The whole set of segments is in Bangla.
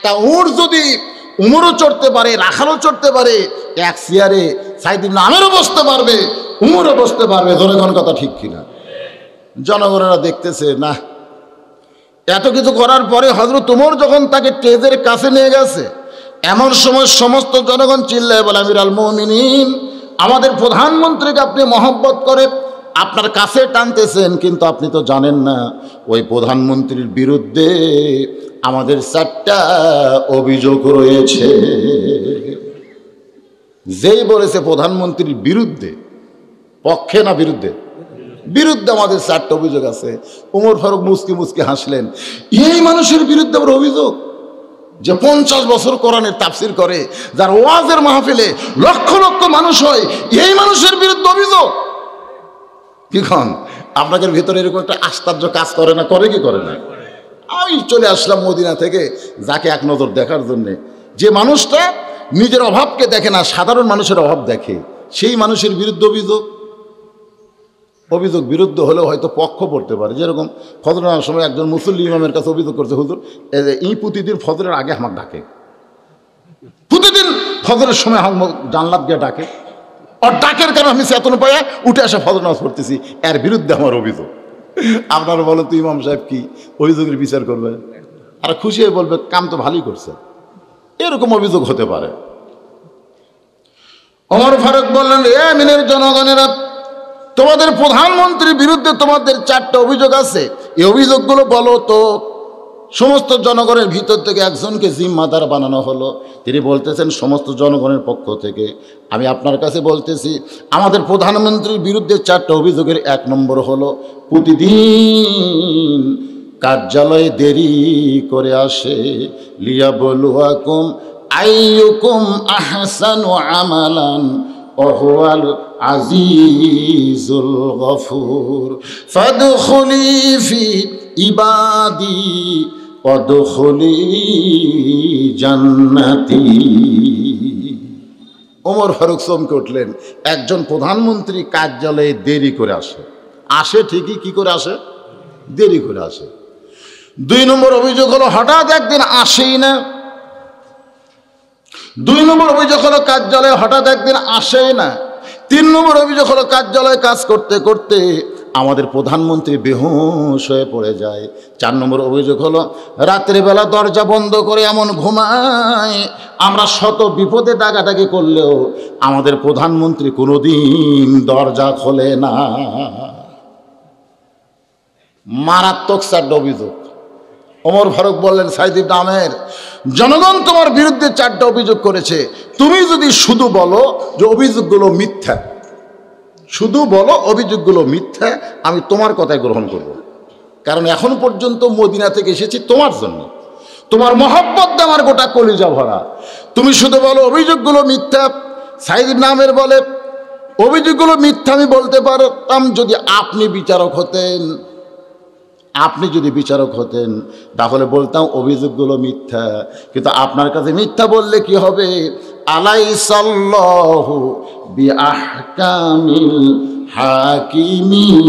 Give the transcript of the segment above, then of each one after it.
তা উট যদি উমরও চড়তে পারে, রাখালও চড়তে পারে, এক চেয়ারে সাইদ ইবনে আমেরও বসতে পারবে, উমরও বসতে পারবে। ধরে কোন কথা ঠিক কিনা? জনগণেরা দেখতেছে না, এত কিছু করার পরে হযরত উমর যখন তাকে স্টেজের কাছে নিয়ে গেছে, এমন সময় সমস্ত জনগণ চিল্লায় বলে, আমির আল মুমিনিন, আমাদের প্রধানমন্ত্রীকে আপনি মহব্বত করে আপনার কাছে টানতেছেন, কিন্তু আপনি তো জানেন না ওই প্রধানমন্ত্রীর বিরুদ্ধে আমাদের 4টা অভিযোগ রয়েছে। যেই বলেছে প্রধানমন্ত্রীর বিরুদ্ধে, পক্ষে না বিরুদ্ধে, বিরুদ্ধে আমাদের 4টা অভিযোগ আছে। ওমর ফারুক মুচকি মুচকি হাসলেন। এই মানুষের বিরুদ্ধে আবার অভিযোগ, যে 50 বছর কোরআনের তাফসির করে, যার ওয়াজের মাহফিলে লক্ষ লক্ষ মানুষ হয়, এই মানুষের বিরুদ্ধে অভিযোগ? কি খান, আপনাদের ভিতরে এরকম একটা আশ্চর্য কাজ করে না? করে কি করে না? আমি চলে আসলাম মদিনা থেকে যাকে এক নজর দেখার জন্যে, যে মানুষটা নিজের অভাবকে দেখে না, সাধারণ মানুষের অভাব দেখে, সেই মানুষের বিরুদ্ধে অভিযোগ। অভিযোগ বিরুদ্ধ হলেও হয়তো পক্ষ পড়তে পারে। যেরকম ফজর নামার সময় একজন মুসল্লি ইমামের কাছে অভিযোগ করছে, হুজুর এই প্রতিদিন ফজরের আগে আমাকে ডাকে, প্রতিদিন ফজরের সময় জানলাত গিয়ে ডাকে, আর ডাকের কারণে আমি চেতন পাইয়া উঠে আসে ফজর নামাজ পড়তেছি, এর বিরুদ্ধে আমার অভিযোগ। আপনারা বলেন তো ইমাম সাহেব কি অভিযোগের বিচার করবে? আর খুশি হয়ে বলবে কাম তো ভালোই করছে। এরকম অভিযোগ হতে পারে। ওমর ফারুক বললেন, এ আমিনের জনগণেরা, তোমাদের প্রধানমন্ত্রীর বিরুদ্ধে তোমাদের 4টা অভিযোগ আছে, এই অভিযোগগুলো বলো তো। সমস্ত জনগণের ভিতর থেকে একজনকে জিম্মাদার বানানো হলো। তিনি বলতেছেন, সমস্ত জনগণের পক্ষ থেকে আমি আপনার কাছে বলতেছি, আমাদের প্রধানমন্ত্রীর বিরুদ্ধে 4টা অভিযোগের 1 নম্বর হলো, প্রতিদিন কার্যালয়ে দেরি করে আসে। লিয়াবলুয়াকুম আইয়ুকুম আহসানু আমালান ওহুয়াল আজিজুল গফুর ফাদখুলি ফি ইবাদি ওয়াদখুলি জান্নাতি। ওমর ফারুক চমকে উঠলেন। একজন প্রধানমন্ত্রী কার্যালয়ে দেরি করে আসে, আসে ঠিকই, কি করে আসে? দেরি করে আসে। 2 নম্বর অভিযোগ হলো হঠাৎ একদিন আসেই না। 2 নম্বর অভিযোগ হলো কার্যালয়ে হঠাৎ একদিন আসেই না। 3 নম্বর অভিযোগ হলো কার্যালয়ে কাজ করতে করতে আমাদের প্রধানমন্ত্রী বেহুশ হয়ে পড়ে যায়। 4 নম্বর অভিযোগ হলো রাত্রিবেলা দরজা বন্ধ করে এমন ঘুমায়, আমরা শত বিপদে ডাকাডাকি করলেও আমাদের প্রধানমন্ত্রী কোনোদিন দরজা খোলে না। মারাত্মক 4টা অভিযোগ। ওমর ফারুক বললেন, সাইদ ইবনে আমের, জনগণ তোমার বিরুদ্ধে 4টা অভিযোগ করেছে, তুমি যদি শুধু বলো যে অভিযোগগুলো মিথ্যা, শুধু বলো অভিযোগগুলো মিথ্যা, আমি তোমার কথাই গ্রহণ করব। কারণ এখন পর্যন্ত মদিনা থেকে এসেছি তোমার জন্য, তোমার মহব্বত আমার গোটা কলিজা ভরা। তুমি শুধু বলো অভিযোগগুলো মিথ্যা। সাইদ ইবনে আমের বলে, অভিযোগগুলো মিথ্যা আমি বলতে পারতাম যদি আপনি বিচারক হতেন। আপনি যদি বিচারক হতেন তাহলে বলতাম অভিযোগগুলো মিথ্যা, কিন্তু আপনার কাছে মিথ্যা বললে কি হবে? আলাইসাল্লাহু বিআহকামিল হাকিমিন।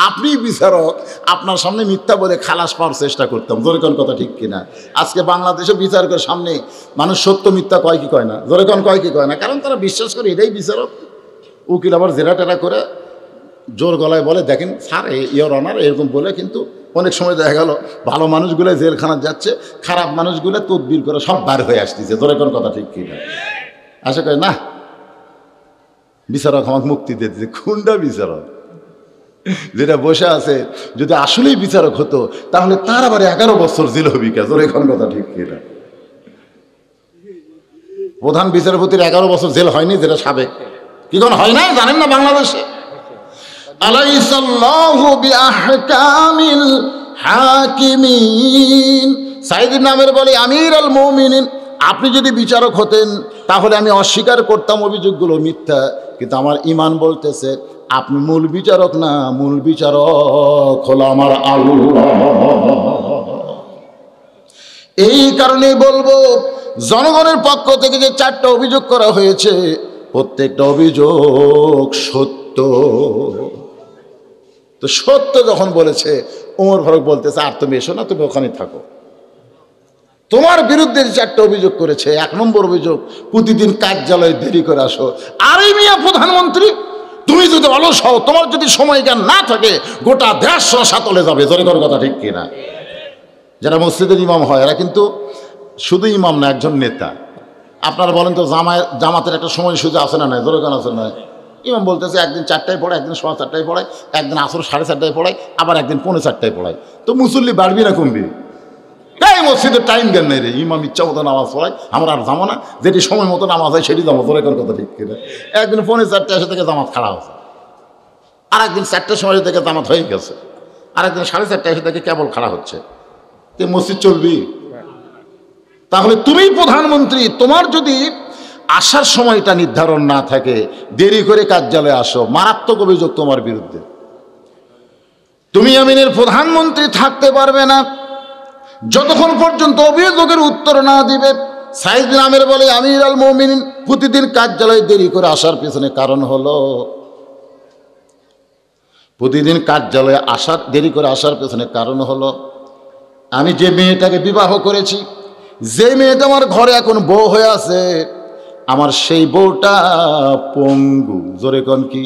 আপনি বিচারক, আপনার সামনে মিথ্যা বলে খালাস পাওয়ার চেষ্টা করতাম। জোরে কোন কথা ঠিক কিনা? আজকে বাংলাদেশে বিচারকের সামনে মানুষ সত্য মিথ্যা কয় কি কয় না? জোরে কোন কয় কি কয় না? কারণ তারা বিশ্বাস করে এটাই বিচারক। উকিল আবার জেরা টেরা করে জোর গলায় বলে, দেখেন স্যার, ইয়োর অনার, এরকম বলে। কিন্তু অনেক সময় দেখা গেল ভালো মানুষগুলো জেলখানা যাচ্ছে, খারাপ মানুষগুলো তদবির করে সব বার হয়ে আসতেছে। জোরে কোন কথা ঠিক কিনা? আশা করে না বিচারক আমাকে মুক্তি দিয়ে দিচ্ছে। কোনটা বিচারক? যেটা বসে আছে যদি আসলেই বিচারক হতো তাহলে তার আবার 11 বছর জেল হবি কে? জোরে কোন কথা ঠিক কিনা? প্রধান বিচারপতির 11 বছর জেল হয়নি, যেটা সাবেক। কি কোন হয় নাই জানেন না বাংলাদেশে? আলাইসাল্লাহু বিআহকামিল হাকিমিন। সাইদ ইবনে আমের বলে, আমির আল মুমিনিন, আপনি যদি বিচারক হতেন তাহলে আমি অস্বীকার করতাম অভিযোগগুলো মিথ্যা, কিন্তু আমার ঈমান বলতেছে আপনি মূল বিচারক না, মূল বিচারক হলো আমার আল্লাহ। এই কারণেই বলবো, জনগণের পক্ষ থেকে যে 4টা অভিযোগ করা হয়েছে, প্রত্যেকটা অভিযোগ সত্য। তো সত্য যখন বলেছে, ওমর ফারুক বলতেছে আর তুমি এসো না, তুমি ওখানে থাকো। তোমার বিরুদ্ধে যে 4টা অভিযোগ করেছে, 1 নম্বর অভিযোগ প্রতিদিন কার্যালয়ে দেরি করে আসো। আরে মিয়া প্রধানমন্ত্রী, তুমি যদি অলস হও, তোমার যদি সময় জ্ঞান না থাকে, গোটা দেশ সাতলে যাবে। জোরে করে কথা ঠিক কিনা? যারা মসজিদের ইমাম হয় এরা কিন্তু শুধু ইমাম না, একজন নেতা। আপনারা বলেন তো জামাতের একটা সময়সূচি আছে না নাই? জোরে গান আছে না? ইমাম বলতেছে একদিন 4টায় পড়ায়, একদিন 4:15টায় পড়ায়, একদিন আসর 4:30টায় পড়ায়, আবার একদিন 4:45টায় পড়ায়। তো মুসল্লি বাড়বি না কমবি? এই মসজিদের টাইম জ্ঞান নেই রে, ইমাম ইচ্ছা মতো নামাজ পড়ায়, আমরা আর যাবো না, যেটি সময় মতো নামাজ হয় সেটি যাবো। জোরে কথা ঠিক কিনা? একদিন 4:45 এসে থেকে জামাত খাড়া হচ্ছে, আর একদিন 4টার সময় থেকে জামাত হয়ে গেছে, আর একদিন 4:30 এসে থেকে কেবল খাড়া হচ্ছে। তো মসজিদ চলবি? তাহলে তুমি প্রধানমন্ত্রী, তোমার যদি আসার সময়টা নির্ধারণ না থাকে, দেরি করে কার্যালয়ে আসো, মারাত্মক অভিযোগ তোমার বিরুদ্ধে। তুমি আমিনের প্রধানমন্ত্রী থাকতে পারবে না যতক্ষণ পর্যন্ত অভিযোগের উত্তর না দিবে। সাইদ বিন আমের বলে, আমির আল মুমিনিন প্রতিদিন কার্যালয়ে দেরি করে আসার পেছনে কারণ হলো, প্রতিদিন কার্যালয়ে দেরি করে আসার পেছনে কারণ হলো, আমি যে মেয়েটাকে বিবাহ করেছি, যে মেয়েটা আমার ঘরে এখন বউ হয়ে আছে, আমার সেই বউটা পঙ্গু। জোরে কোন কি?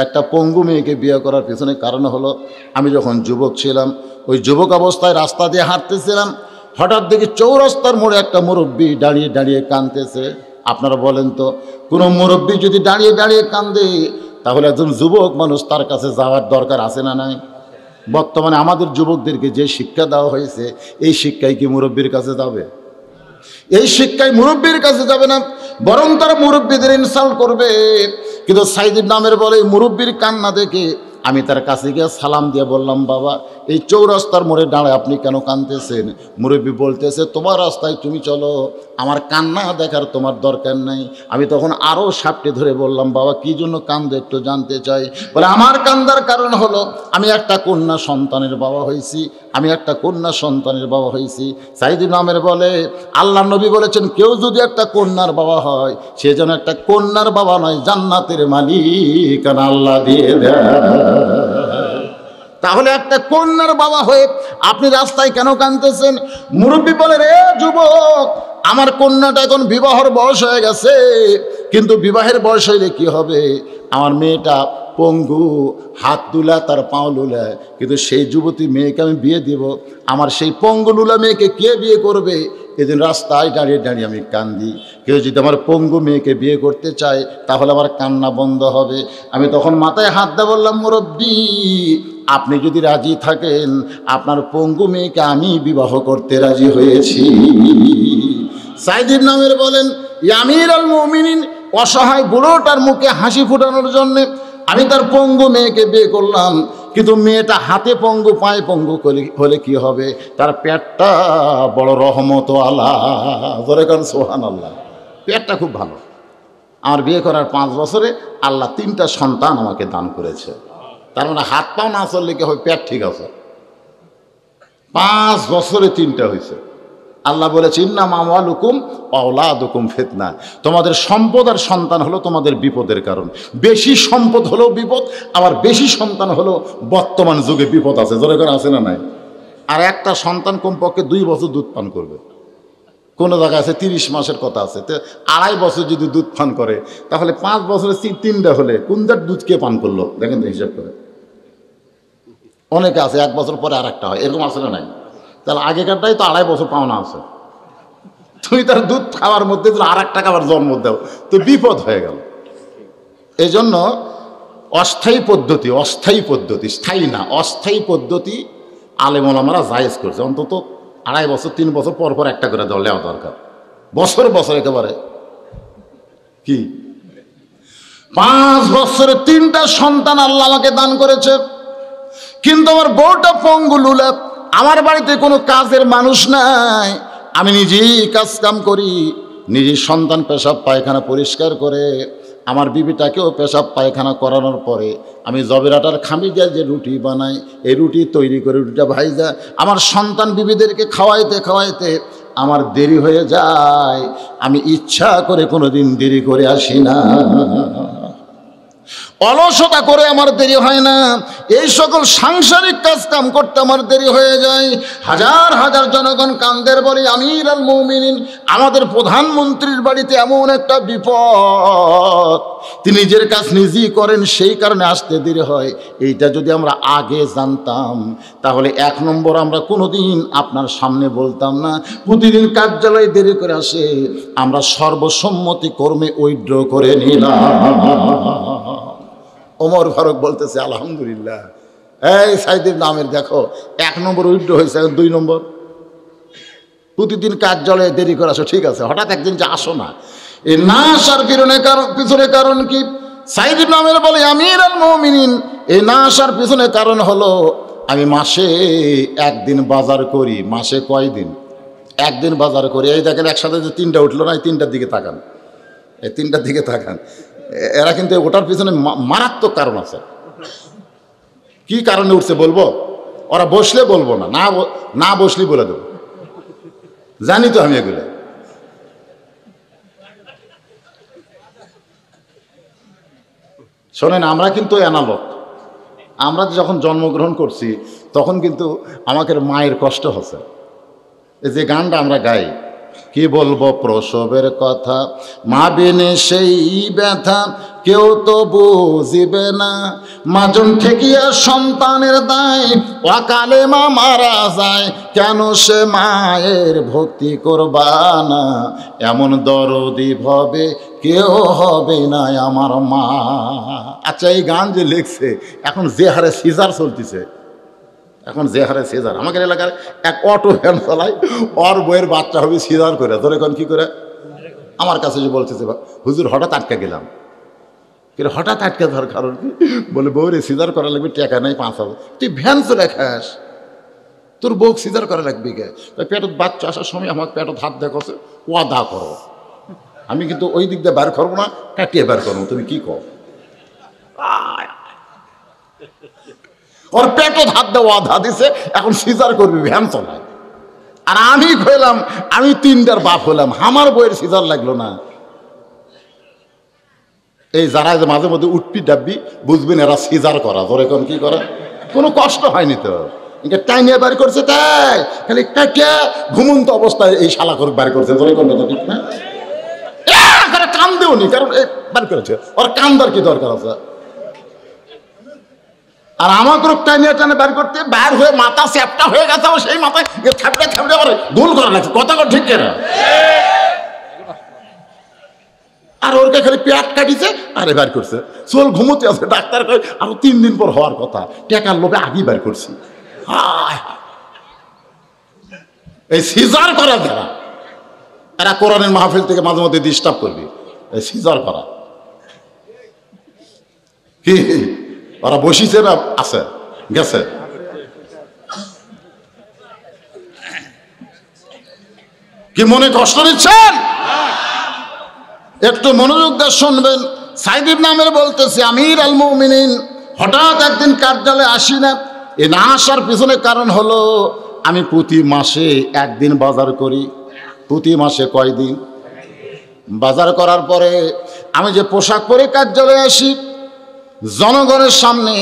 একটা পঙ্গু মেয়েকে বিয়ে করার পেছনে কারণ হলো, আমি যখন যুবক ছিলাম, ওই যুবক অবস্থায় রাস্তা দিয়ে হাঁটতেছিলাম, হঠাৎ দেখি চৌরাস্তার মোড়ে একটা মুরব্বী দাঁড়িয়ে দাঁড়িয়ে কাঁদতেছে। আপনারা বলেন তো, কোনো মুরব্বী যদি দাঁড়িয়ে দাঁড়িয়ে কাঁদে, তাহলে একজন যুবক মানুষ তার কাছে যাওয়ার দরকার আছে না নাই? বর্তমানে আমাদের যুবকদেরকে যে শিক্ষা দেওয়া হয়েছে, এই শিক্ষায় কি মুরব্বীর কাছে যাবে? এই শিক্ষায় মুরব্বীর কাছে যাবে না, বরং তারা মুরব্বীদের ইনসাল্ট করবে। কিন্তু সাইদ ইবনে আমের বলে, মুরব্বীর কান্না দেখে আমি তার কাছে গিয়ে সালাম দিয়ে বললাম, বাবা এই চৌরাস্তার মোড়ে দাঁড়ায় আপনি কেন কাঁদতেছেন? মুরব্বী বলতেছে, তোমার রাস্তায় তুমি চলো, আমার কান্না দেখার তোমার দরকার নাই। আমি তখন আরও সাপটে ধরে বললাম, বাবা কি জন্য কান্দো একটু জানতে চাই। বলে, আমার কান্দার কারণ হলো আমি একটা কন্যা সন্তানের বাবা হয়েছি, আমি একটা কন্যা সন্তানের বাবা হয়েছি। সাইদ ইবনে আমের বলে, আল্লাহ নবী বলেছেন, কেউ যদি একটা কন্যার বাবা হয়, সে যেন একটা কন্যার বাবা নয়, জান্নাতের মালিক আল্লাহ দিয়ে দেয়। তাহলে একটা কন্যার বাবা হয়ে আপনি রাস্তায় কেন কাঁদতেছেন? মুরব্বী বলে, রে যুবক, আমার কন্যাটা এখন বিবাহের বয়স হয়ে গেছে, কিন্তু বিবাহের বয়স হইলে কি হবে? আমার মেয়েটা পঙ্গু, হাত দুলা তার পাও লুলা, কিন্তু সেই যুবতী মেয়েকে আমি বিয়ে দিব, আমার সেই পঙ্গু লুলা মেয়েকে কে বিয়ে করবে? এদিন রাস্তায় দাঁড়িয়ে দাঁড়িয়ে আমি কান্দি। কেউ যদি আমার পঙ্গু মেয়েকে বিয়ে করতে চায়, তাহলে আমার কান্না বন্ধ হবে। আমি তখন মাথায় হাত দিয়ে বললাম, মুরব্বী আপনি যদি রাজি থাকেন, আপনার পঙ্গু মেয়েকে আমি বিবাহ করতে রাজি হয়েছি। সাইদ ইবনে আমের বলেন, আমির আল মুমিনিন অসহায় বুড়োটার মুখে হাসি ফোটানোর জন্যে আমি তার পঙ্গু মেয়েকে বিয়ে করলাম। কিন্তু মেয়েটা হাতে পঙ্গু পায়ে পঙ্গু হলে কি হবে? তার পেটটা বড় রহমত আল্লাহ, বলে কারণ সুবহানাল্লাহ, পেটটা খুব ভালো। আমার বিয়ে করার 5 বছরে আল্লাহ 3টা সন্তান আমাকে দান করেছে। তার মানে হাত পাও না চললে কি হয়, পেট ঠিক আছে। 5 বছরে 3টা হয়েছে। আল্লাহ বলেছে, ইন্নামা আমওয়ালুকুম ওয়া আওলাদুকুম ফিতনা, তোমাদের সম্পদ আর সন্তান হলো তোমাদের বিপদের কারণ। বেশি সম্পদ হলো বিপদ, আবার বেশি সন্তান হলো বর্তমান যুগে বিপদ আছে। জোরে করে আছে না নাই? আর একটা সন্তান কমপক্ষে 2 বছর দুধ পান করবে। কোনো জায়গায় আছে 30 মাসের কথা আছে। তো 2.5 বছর যদি দুধ পান করে, তাহলে 5 বছরে 3টা হলে কোনটার দুধ কে পান করলো? দেখেন তো হিসাব করে। অনেকে আছে 1 বছর পরে আর একটা হয়, এরকম আসলে নাই। তাহলে আগেকারটাই তো 2.5 বছর পাওনা আছে। তুমি তার দুধ খাওয়ার মধ্যে আর একটা খাবার জন্ম দাও, তো বিপদ হয়ে গেল। এই জন্য অস্থায়ী পদ্ধতি, স্থায়ী না, অস্থায়ী পদ্ধতি আলেম ওলামারা জায়েজ করছে। অন্তত 2.5 বছর 3 বছর পর পর একটা করে দেওয়া দরকার। বছর বছর একেবারে কি 5 বছরে 3টা সন্তান আল্লাহ আমাকে দান করেছে, কিন্তু আমার বউটা পঙ্গু লুলা। আমার বাড়িতে কোনো কাজের মানুষ নাই, আমি নিজেই কাজ কাম করি, নিজের সন্তান পেশাব পায়খানা পরিষ্কার করে, আমার বিবিটাকেও পেশাব পায়খানা করানোর পরে আমি জবের আটার খামি দিয়ে যে রুটি বানাই, এই রুটি তৈরি করে রুটিটা ভাইজা আমার সন্তান বিবিদেরকে খাওয়াইতে খাওয়াইতে আমার দেরি হয়ে যায়। আমি ইচ্ছা করে কোনোদিন দেরি করে আসি না। অলসতা করে আমার দেরি হয় না, এই সকল সাংসারিক কাজ কাম করতে আমার দেরি হয়ে যায়। হাজার হাজার জনগণ কান্দের বলে আমির আল মুমিনিন, আমাদের প্রধানমন্ত্রীর বাড়িতে এমন একটা বিপদ, তিনি নিজের কাজ নিজেই করেন, সেই কারণে আসতে দেরি হয়। এইটা যদি আমরা আগে জানতাম তাহলে 1 নম্বর আমরা কোনোদিন আপনার সামনে বলতাম না। প্রতিদিন কার্যালয়ে দেরি করে আসে, আমরা সর্বসম্মতি কর্মে উইথড্র করে নিলাম। ওমর ফারুক বলতেছে আলহামদুলিল্লাহ। এই সাইদ ইবনে আমের দেখো 1 নম্বর উইথড্র হয়েছে, 2 নম্বর প্রতিদিন কার্যালয়ে দেরি করে আসো, ঠিক আছে, হঠাৎ একদিন যে আসো না, এই না আসার পিছনে কারণ কি? সাইদ ইবনে আমের বলে আমির আল মুমিনিন, এই না আসার পিছনে কারণ হলো আমি মাসে 1 দিন বাজার করি। মাসে কয় দিন? 1 দিন বাজার করি। এই দেখেন একসাথে যে 3টা উঠলো না, এই 3টার দিকে তাকান, এই 3টার দিকে তাকান। এরা কিন্তু ওটার পিছনে মারাত্মক কারণ আছে। কি কারণে উঠছে বলবো? ওরা বসলে বলবো না, না বসলেই বলে দেবো, জানি তো আমি এগুলো। শোনেন, আমরা কিন্তু অ্যানালগ। আমরা যখন জন্মগ্রহণ করছি তখন কিন্তু আমাকে মায়ের কষ্ট হচ্ছে। এই যে গানটা আমরা গাই, কি বলবো প্রসবের কথা, মা বিনে সেই ব্যথা কেউ তো বুঝিবে না, মাজন ঠেকিয়া সন্তানের দায়, অকালে মা মারা যায়, কেন সে মায়ের ভক্তি করবা না, এমন দরদি ভবে কেউ হবে না আমার মা। আচ্ছা, এই গান যে লিখছে, এখন যে হারে সিজার চলতেছে, এখন যে হারে সিজার, আমাদের এলাকার এক অটো ভ্যান চালায়, ওর বইয়ের বাচ্চা হবে সিজার করে, ধরে এখন কি করে আমার কাছে যে বলতেছে হুজুর হঠাৎ আটকা গেলাম। কিন্তু হঠাৎ আটকে ধর কারণ কি? বলে বউরে সিজার করা লাগবে, টাকা নেই 5,000, তুই ভ্যান চলে খাস, তোর বউ সিজার করা লাগবে কে? পেটত বাচ্চা আসার সময় আমার পেটত হাত দেখছে, ওয়াদা করো, আমি কিন্তু ওই দিক দিয়ে বার করবো না, কাটিয়ে বার করবো, তুমি কি কর? ওর পেটত হাত দেওয়া আধা দিছে, এখন সিজার করবি, ভ্যান চলায়। আর আমি হইলাম, আমি 3টার বাপ হলাম, আমার বইয়ের সিজার লাগলো না। এই যারা যে মাঝে মধ্যে উঠবি ডাববি, বুঝবেন এরা সিজার করা, ধরে এখন কি করে, কোনো কষ্ট হয়নি তো, টাইনিয়ে বাড়ি করছে, তাই খালি কাটিয়া ঘুমন্ত অবস্থায় এই শালা করে বাড়ি করছে, ধরে কোনটা তো ঠিক না, কান দেওনি, কারণ এই বাড়ি করেছে, ওর কান্দার কি দরকার আছে? আর আমাকে টানে বের করতে, বের হয়ে মাথা চ্যাপটা হয়ে গেছে, সেই মাথায় থাপড়ে থাপড়ে করে দুল করা লাগছে, কথা ঠিক কেনা। আর ওরকে খালি পেট কাটিছে, আরে বের করছে, চোল ঘুমোতে আছে, ডাক্তার কয় আরো 3 দিন পর হওয়ার কথা, টাকার লোভে আগেই বের করছি। এই সিজার করা যারা, এরা কোরআনের মাহফিল থেকে মাঝে মধ্যে ডিস্টার্ব করবে, এই সিজার করা কি? ওরা বসিছে না আছে গেছে? কি মনে কষ্ট নিচ্ছেন? একটু মনোযোগ দিয়ে শুনবেন। সাইদ ইবনে আমের বলতেছে আমির আল মুমিনিন, হঠাৎ একদিন কার্যালয়ে আসি না, এ না আসার পিছনে কারণ হলো আমি প্রতি মাসে 1 দিন বাজার করি। প্রতি মাসে কয় দিন বাজার করার পরে আমি যে পোশাক পরে কার্যালয়ে আসি, জনগণের সামনে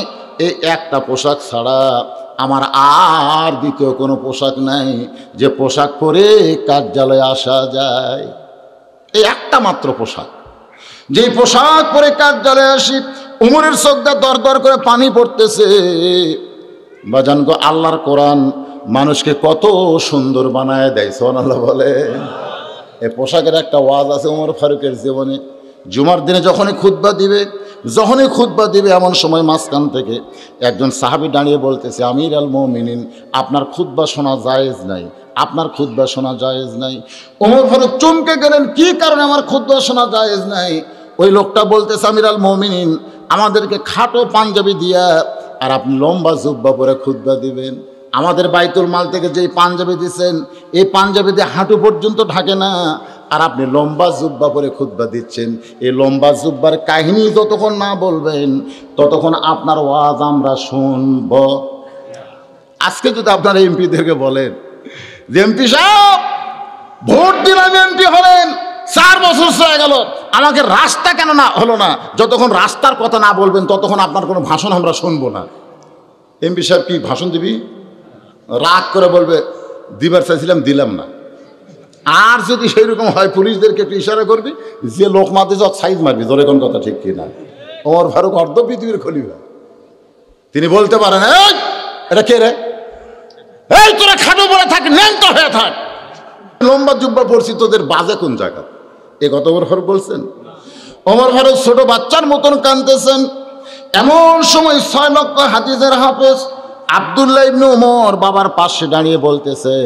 এই একটা পোশাক ছাড়া আমার আর দ্বিতীয় কোনো পোশাক নাই যে পোশাক পরে কার্যালয়ে আসা যায়। এই একটা মাত্র পোশাক, যেই পোশাক পরে কার্যালয়ে আসি, উমরের চোখটা দর দর করে পানি পড়তেছে। বাজান গো, আল্লাহর কোরআন মানুষকে কত সুন্দর বানায় দেয়, সুবহানাল্লাহ বলে। এই পোশাকের একটা ওয়াজ আছে ওমর ফারুকের জীবনে। জুমার দিনে যখনই খুতবা দিবে এমন সময় মাঝখান থেকে একজন সাহাবী দাঁড়িয়ে বলতেছে আমির আল মুমিনিন, আপনার খুতবা শোনা জায়েজ নাই, আপনার খুতবা শোনা জায়েজ নাই। ওমর ফারুক চমকে গেলেন, কি কারণে আমার খুতবা শোনা জায়েজ নাই? ওই লোকটা বলতেছে আমির আল মুমিনিন, আমাদেরকে খাটো পাঞ্জাবি দিয়া আর আপনি লম্বা জুব্বা পরে খুতবা দিবেন। আমাদের বাইতুল মাল থেকে যেই পাঞ্জাবি দিচ্ছেন, এই পাঞ্জাবি দিয়ে হাঁটু পর্যন্ত ঢাকে না, আর আপনি লম্বা জুব্বা পরে খুতবা দিচ্ছেন। এই লম্বা জুব্বার কাহিনী যতক্ষণ না বলবেন ততক্ষণ আপনার ওয়াজ আমরা শুনব। আজকে যদি আপনারা এমপিদেরকে বলেন যে এমপি সাহেব ভোট দিলাম, এমপি হলেন, 4 বছর হয়ে গেল, আমাকে রাস্তা কেন না হলো না? যতক্ষণ রাস্তার কথা না বলবেন ততক্ষণ আপনার কোনো ভাষণ আমরা শুনবো না। এমপি সাহেব কি ভাষণ দিবি? রাগ করে বলবে দিবার চাইছিলাম দিলাম না। আর যদি সেই রকম হয় পুলিশদেরকে একটু ইশারা করবি, যে লোক মারতে যাও সাইজ মারবি। ধরে কোন কথা ঠিক কিনা? ওমর ফারুক অর্ধ পৃথিবীর খলিফা, তিনি বলতে পারেন এই এটা কে রে, এই তোরা খাটো পরে থাক, ন্যাংটা হয়ে থাক, লম্বা জুব্বা পড়ছি, তোদের বাজে কোন জায়গা? এ কত ওমর ফারুক বলছেন? ওমর ফারুক ছোট বাচ্চার মতন কাঁদতেছেন। এমন সময় 6 লক্ষ হাদিসের হাফেজ আব্দুল্লাহ ইবনে ওমর বাবার পাশে দাঁড়িয়ে বলতেছে,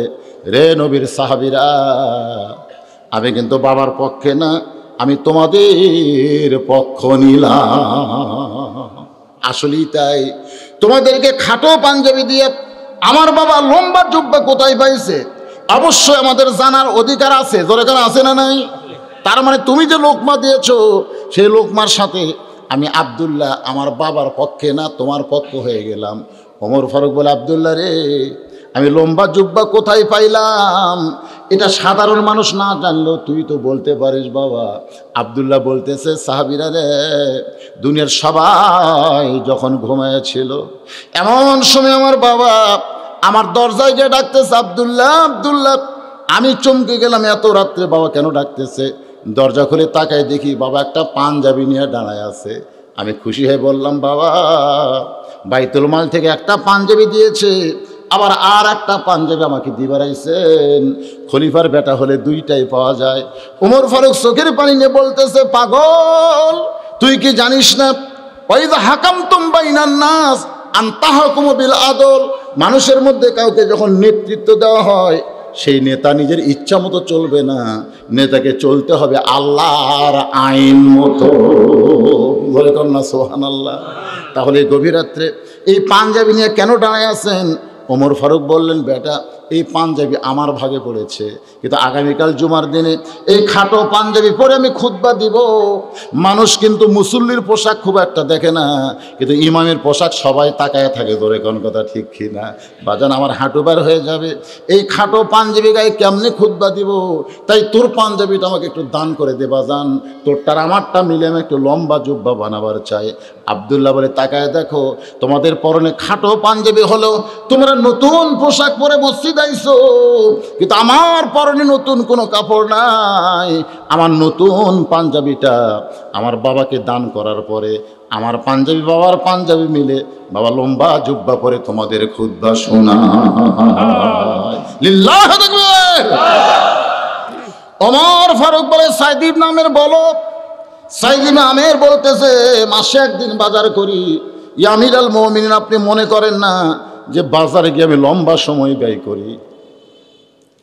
রে নবীর সাহাবীরা, আমি কিন্তু বাবার পক্ষে না, আমি তোমাদের পক্ষ নিলাম। আসলেই তাই, তোমাদেরকে খাটো পাঞ্জাবি দিয়ে আমার বাবা লম্বা জুব্বা কোথায় পাইছে অবশ্যই আমাদের জানার অধিকার আছে। জোরেখানে আছে না নাই? তার মানে তুমি যে লোকমা দিয়েছো, সেই লোকমার সাথে আমি আব্দুল্লাহ আমার বাবার পক্ষে না তোমার পক্ষ হয়ে গেলাম। ওমর ফারুক বলে, আব্দুল্লাহ রে, আমি লম্বা জুব্বা কোথায় পাইলাম এটা সাধারণ মানুষ না জানলেও তুই তো বলতে পারিস বাবা। আব্দুল্লাহ বলতেছে, সাহাবীরা রে, দুনিয়ার সবাই যখন ঘুমাইছিল এমন সময় আমার বাবা আমার দরজায় গিয়ে ডাকতেছে, আব্দুল্লাহ আব্দুল্লাহ। আমি চমকে গেলাম, এত রাত্রে বাবা কেন ডাকতেছে? দরজা খুলে তাকায় দেখি বাবা একটা পাঞ্জাবি নিয়ে দাঁড়ায় আছে। আমি খুশি হয়ে বললাম, বাবা বাইতুল মাল থেকে একটা পাঞ্জাবি দিয়েছে, আবার আর একটা পাঞ্জাবি আমাকে দিবার আইছেন। খলিফার বেটা হলে দুইটাই পাওয়া যায়। ওমর ফারুক চোখের পানি নিয়ে বলতেছে, পাগল, তুই কি জানিস না, ওয়াইযা হাকামতুম বাইনান নাস আন তাহকুমু বিল আদল, মানুষের মধ্যে কাউকে যখন নেতৃত্ব দেওয়া হয়, সেই নেতা নিজের ইচ্ছা মতো চলবে না, নেতাকে চলতে হবে আল্লাহর আইন মতো। বলে কন্যা সুবহানাল্লাহ। তাহলে গভীর রাত্রে এই পাঞ্জাবি নিয়ে কেন দাঁড়ায় আছেন? ওমর ফারুক বললেন, বেটা এই পাঞ্জাবি আমার ভাগে পড়েছে, কিন্তু আগামীকাল জুমার দিনে এই খাটো পাঞ্জাবি পরে আমি খুতবা দিব। মানুষ কিন্তু মুসল্লির পোশাক খুব একটা দেখে না, কিন্তু ইমামের পোশাক সবাই তাকায় থাকে। ধরে কোন কথা ঠিক কি না? বাজান আমার হাঁটু বার হয়ে যাবে, এই খাটো পাঞ্জাবি গায়ে কেমনে খুতবা দিব? তাই তোর পাঞ্জাবিটা আমাকে একটু দান করে দে বাজান, তোরটার আমারটা মিলে আমি একটু লম্বা জুব্বা বানাবার চাই। আব্দুল্লাহ বলে, তাকায় দেখো, তোমাদের পরনে খাটো পাঞ্জাবি হলো, তোমরা নতুন পোশাক পরে মসজিদ আইছো, কিন্তু আমার পরনে নতুন কোনো কাপড় নাই। আমার নতুন পাঞ্জাবিটা আমার বাবাকে দান করার পরে আমার পাঞ্জাবি বাবার পাঞ্জাবি মিলে বাবা লম্বা জুব্বা পরে তোমাদের খুতবা শোনায়। লিল্লাহু তাকবীর। ওমর ফারুক বলে, সাইদ ইবনে আমের বলো। সাইদ ইবনে আমের বলতেছে, মাসে একদিন বাজার করি। ইয়া আমিরুল মুমিনিন, আপনি মনে করেন না যে বাজারে গিয়ে আমি লম্বা সময় ব্যয় করি?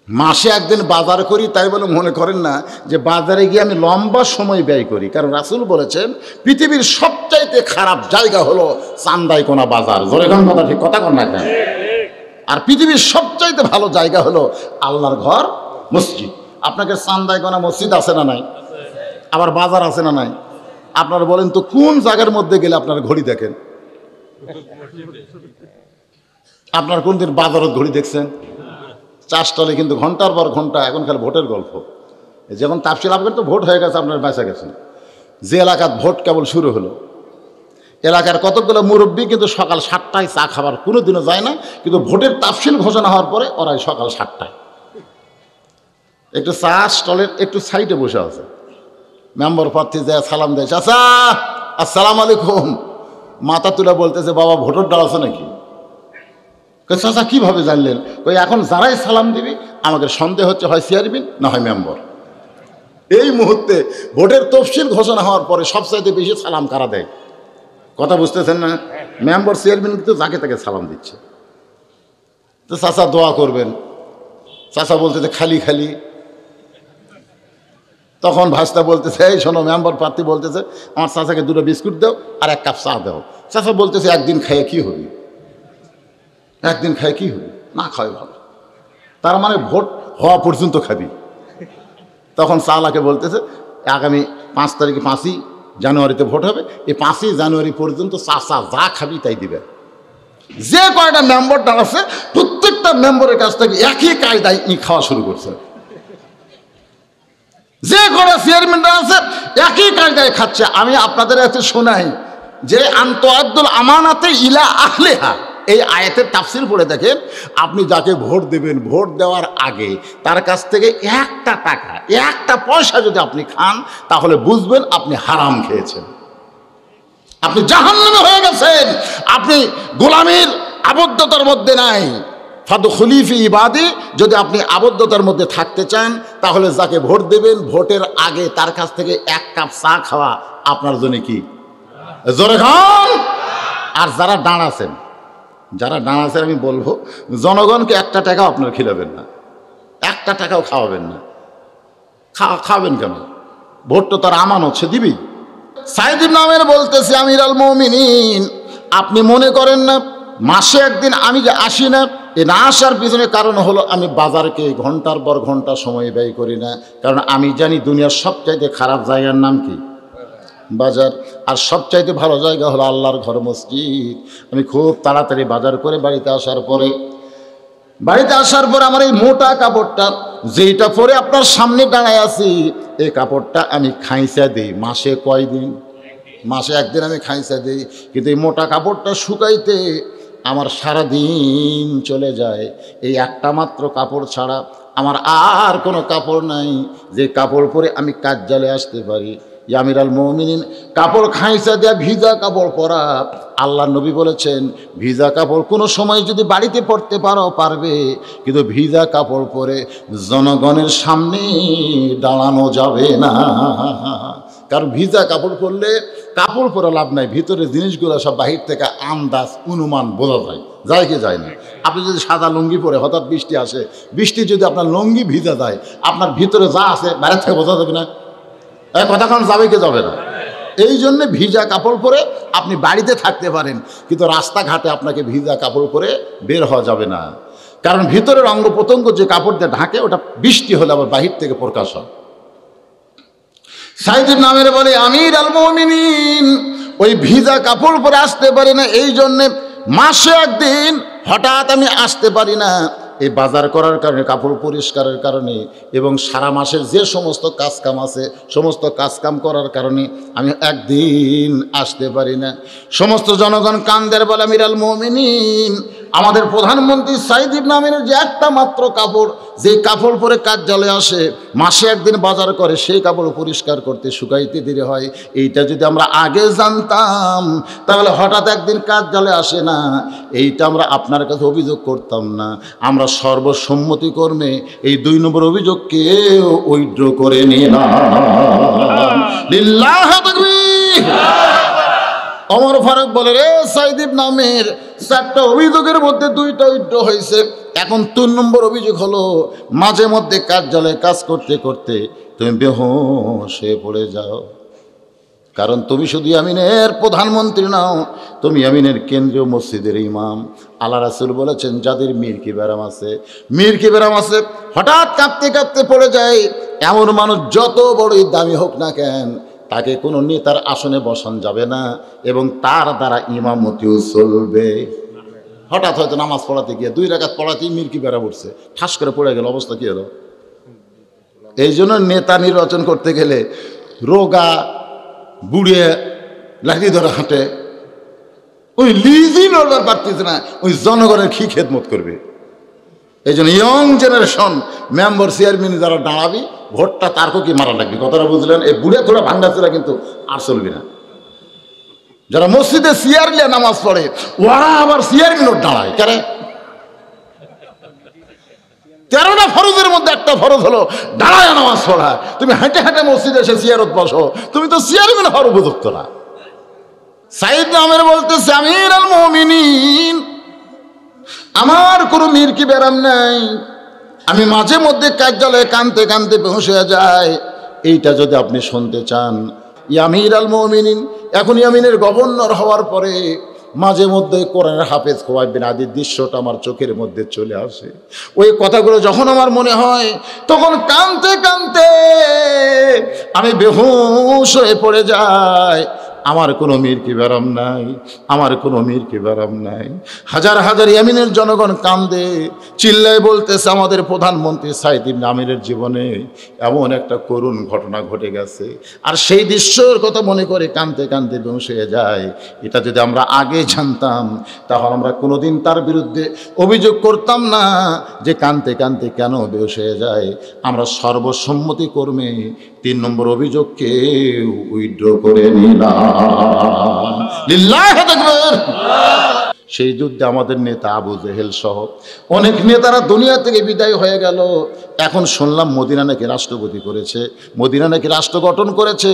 মাসে একদিন বাজার করি, তাই বলে মনে করেন না যে বাজারে গিয়ে আমি লম্বা সময় ব্যয় করি। কারণ রাসূল বলেছেন, পৃথিবীর সবচাইতে খারাপ জায়গা হলো চান্দাইকোনা বাজার। জোরে কোন কথা ঠিক কথা কন না কেন? আর পৃথিবীর সবচাইতে ভালো জায়গা হলো আল্লাহর ঘর, মসজিদ। আপনাকে চান্দাইকোনা মসজিদ আছে না নাই? আবার বাজার আছে না নাই? আপনারা বলেন তো, কোন জায়গার মধ্যে গেলে আপনারা ঘড়ি দেখেন? আপনার কোনদিন বাজারত ঘড়ি দেখছেন? চাষটলে কিন্তু ঘন্টার পর ঘন্টা, এখন খালি ভোটের গল্প। যখন তাফসীর আপনার তো ভোট হয়ে গেছে, আপনার বেঁচে গেছেন। যে এলাকার ভোট কেবল শুরু হলো, এলাকার কতগুলো মুরব্বী কিন্তু সকাল 7টায় চা খাবার কোনো দিনও যায় না, কিন্তু ভোটের তাফসীর ঘোষণা হওয়ার পরে ওরাই সকাল 7টায় একটু চা স্টলের একটু সাইডে বসে আছে। মেম্বার প্রার্থী যায় সালাম দেয়, চাচা আসসালামু আলাইকুম। মাথা তুলে বলতেছে, বাবা ভোটার ডাল আছে নাকি? চাচা কীভাবে জানলেন? কই এখন যারাই সালাম দিবি আমাদের সন্দেহ হচ্ছে হয় চেয়ারম্যান না হয় মেম্বার। এই মুহূর্তে ভোটের তফসিল ঘোষণা হওয়ার পরে সবচাইতে বেশি সালাম কারা দেয়? কথা বুঝতেছেন না? মেম্বার চেয়ারম্যান কিন্তু যাকে তাকে সালাম দিচ্ছে। তো চাচা দোয়া করবেন। চাচা বলতেছে খালি খালি। তখন ভাস্তা বলতেছে, এই শোনো, মেম্বার প্রার্থী বলতেছে আমার চাচাকে 2টো বিস্কুট দাও আর 1 কাপ চা দাও। চাচা বলতেছে, একদিন খাইয়ে কি হবে? একদিন খাই কি হবে? না খাওয়াই ভালো। তার মানে ভোট হওয়া পর্যন্ত খাবি। তখন চালাকে বলতেছে, আগামী 5 তারিখে 5ই জানুয়ারিতে ভোট হবে, এই 5ই জানুয়ারি পর্যন্ত চাচা যা খাবি তাই দিবে। যে কয়টা মেম্বারটা আছে প্রত্যেকটা মেম্বারের কাছ থেকে একই কায়দায় খাওয়া শুরু করছে। যে কটা চেয়ারম্যানরা আছে একই কায়দায় খাচ্ছে। আমি আপনাদের কাছে শোনাই যে আনতুআদ্দুল আমানাতে ইলা আহলিহা, এই আয়াতের তাফসীর পড়ে দেখেন, আপনি যাকে ভোট দেবেন ভোট দেওয়ার আগে তার কাছ থেকে একটা টাকা, একটা পয়সা যদি আপনি খান তাহলে বুঝবেন আপনি হারাম খেয়েছেন, আপনি জাহান্নামে হয়ে গেছেন, আপনি গোলামীর আবদ্ধতার মধ্যে নাই। ফাদখুলি ফি ইবাদি, যদি আপনি আবদ্ধতার মধ্যে থাকতে চান তাহলে যাকে ভোট দেবেন ভোটের আগে তার কাছ থেকে এক কাপ চা খাওয়া আপনার জন্য কি জোরে খান। আর যারা দাঁড়াছেন আমি বলবো জনগণকে একটা টাকাও আপনার খিলাবেন না, একটা টাকাও খাওয়াবেন না। খাওয়াবেন কেন? ভোট তো তার আমানত, সে দিবি। সাইদ ইবনে আমের বলতেছে আমিরুল মুমিনিন, আপনি মনে করেন না মাসে একদিন আমি যে আসি না, এ না আসার পিছনে কারণ হলো আমি বাজারকে ঘন্টার পর ঘন্টা সময় ব্যয় করি না, কারণ আমি জানি দুনিয়ার সবচাইতে খারাপ জায়গার নাম কি? বাজার। আর সবচাইতে ভালো জায়গা হলো আল্লাহর ঘর, মসজিদ। আমি খুব তাড়াতাড়ি বাজার করে বাড়িতে আসার পরে আমার এই মোটা কাপড়টা যেটা পরে আপনার সামনে দাঁড়ায় আছি, এই কাপড়টা আমি খাইসা দিই মাসে কয়দিন? মাসে একদিন আমি খাইসা দিই, কিন্তু এই মোটা কাপড়টা শুকাইতে আমার সারা দিন চলে যায়। এই একটা মাত্র কাপড় ছাড়া আমার আর কোনো কাপড় নাই যে কাপড় পরে আমি কার্যালয়ে আসতে পারি। আমিরুল মুমিনিন, কাপড় খাইসা দেয়া ভিজা কাপড় পরা, আল্লাহ নবী বলেছেন ভিজা কাপড় কোনো সময় যদি বাড়িতে পরতে পারো পারবে, কিন্তু ভিজা কাপড় পরে জনগণের সামনে দাঁড়ানো যাবে না। কারণ ভিজা কাপড় পরলে কাপড় পরে লাভ নাই, ভিতরে জিনিসগুলো সব বাহির থেকে আন্দাজ অনুমান বোঝা যায় কি যায় না। আপনি যদি সাদা লুঙ্গি পরে হঠাৎ বৃষ্টি আসে, বৃষ্টি যদি আপনার লুঙ্গি ভিজা যায়, আপনার ভিতরে যা আছে বাইরে থেকে বোঝা যাবে না, কথা কারণ যাবে কি যাবে না। এই জন্যে ভিজা কাপড় পরে আপনি বাড়িতে থাকতে পারেন, কিন্তু রাস্তাঘাটে আপনাকে ভিজা কাপড় পরে বের হওয়া যাবে না, কারণ ভিতরের অঙ্গ প্রত্যঙ্গ যে কাপড় দিয়ে ঢাকে ওটা বৃষ্টি হলে আবার বাহির থেকে প্রকাশ হয়। সাইদের নামের বলে আমিরুল মুমিনিন ওই ভিজা কাপড় পরে আসতে পারি না, এই জন্যে মাসে একদিন হঠাৎ আমি আসতে পারি না। এই বাজার করার কারণে, কাপড় পরিষ্কারের কারণে এবং সারা মাসের যে সমস্ত কাজকাম আছে সমস্ত কাজকাম করার কারণে আমি একদিন আসতে পারি না। সমস্ত জনগণ কান্দের বলে আমিরুল মুমিনিন, আমাদের প্রধানমন্ত্রী সাইদ ইবনে আমিরের যে একটা মাত্র কাপড়, যে কাপড় পরে কার্যালয়ে আসে, মাসে একদিন বাজার করে, সেই কাপড় পরিষ্কার করতে শুকাইতে দেরি হয়। এইটা যদি আমরা আগে জানতাম তাহলে হঠাৎ একদিন কার্যালয়ে আসে না, এইটা আমরা আপনার কাছে অভিযোগ করতাম না। আমরা সর্বসম্মতিক্রমে এই 2 নম্বর অভিযোগকেও উইথড্র করে নিলাম। লিল্লাহ তাকবীর। ওমর ফারুক বলে, রে সাইদ ইবনে আমির, 4টা অভিযোগের মধ্যে 2টা উইথড্র হয়েছে। এখন 3 নম্বর অভিযোগ হলো মাঝে মধ্যে কার্যালয়ে কাজ করতে করতে তুমি বেহুশ হয়ে পড়ে যাও। কারণ তুমি শুধু ইয়ামিনের প্রধানমন্ত্রী নাও, তুমি ইয়ামিনের কেন্দ্রীয় মসজিদের ইমাম। আল্লাহ রাসূল বলেছেন যাদের মির্কি ব্যারাম আছে, হঠাৎ কাঁপতে কাঁপতে পড়ে যায়, এমন মানুষ যত বড়ই দামি হোক না কেন তাকে কোনো নেতার আসনে বসান যাবে না এবং তার দ্বারা ইমামতিও চলবে। হঠাৎ হয়তো নামাজ পড়াতে গিয়ে 2 রাকাত পড়াতেই মির্কি ব্যারাম উঠছে, ঠাস করে পড়ে গেল, অবস্থা কি হলো? এই জন্য নেতা নির্বাচন করতে গেলে রোগা বুড়িয়ে লাঠি ধরে হাঁটে, ওই লিজই লড়বার পারতেছে না, ওই জনগণের কি খেদমত করবে? এই জন্য ইয়ং জেনারেশন মেম্বার চেয়ারম্যান যারা দাঁড়াবি, ভোটটা তারকে কি মারা লাগবে, কথাটা বুঝলেন? এই বুড়ে থোড়া ভাঙ্গাচোরা কিন্তু আর চলবি না। যারা মসজিদে চেয়ার নিয়ে নামাজ পড়ে ওরা আবার চেয়ারম্যানও দাঁড়ায়, কারে 13টা ফরজের মধ্যে একটা ফরজ হলো দাঁড়ায় নামাজ পড়া। তুমি হেঁটে হেঁটে মসজিদে এসে চেয়ারত বসো, তুমি তো চেয়ারম্যান হওয়ার উপযুক্ত না। সাইদ ইবনে আমির বলতেছে আমিরুল মুমিনিন, আমার কোনো মির্কি ব্যারাম নাই, আমি মাঝে মধ্যে কার্যালয়ে কাঁদতে কাঁদতে বেহুশ হয়ে যায়। এইটা যদি আপনি শুনতে চান, আমিরুল মুমিনিন এখন ইয়ামিনের গভর্নর হওয়ার পরে মাঝে মধ্যে কোরআনের হাফেজ খোয়াইব বিন আদির দৃশ্যটা আমার চোখের মধ্যে চলে আসে। ওই কথাগুলো যখন আমার মনে হয় তখন কাঁদতে কাঁদতে আমি বেহুশ হয়ে পড়ে যাই। আমার কোনো মীর কি বেরাম নাই, আমার কোনো মীর কি বেরাম নাই। হাজার হাজার ইয়ামিনের জনগণ কান্দে, চিল্লায় বলতেছে আমাদের প্রধানমন্ত্রী সাইদ ইবনে আমিরের জীবনে এমন একটা করুণ ঘটনা ঘটে গেছে। আর সেই দৃশ্যের কথা মনে করে কাঁদতে কাঁদতে বেহুশ হয়ে যায়। এটা যদি আমরা আগে জানতাম তাহলে আমরা কোনোদিন তার বিরুদ্ধে অভিযোগ করতাম না যে কাঁদতে কাঁদতে কেন বেহুশ হয়ে যায়। আমরা সর্বসম্মতি কর্মে 3 নম্বর অভিযোগকে উইথড্র করে নিলাম। লিল্লাহি তাকবীর। সেই যুদ্ধে আমাদের নেতা আবু জেহেল সহ অনেক নেতারা দুনিয়া থেকে বিদায় হয়ে গেল। এখন শুনলাম মদিনা নাকি রাষ্ট্রপতি করেছে, মদিনা নাকি রাষ্ট্র গঠন করেছে,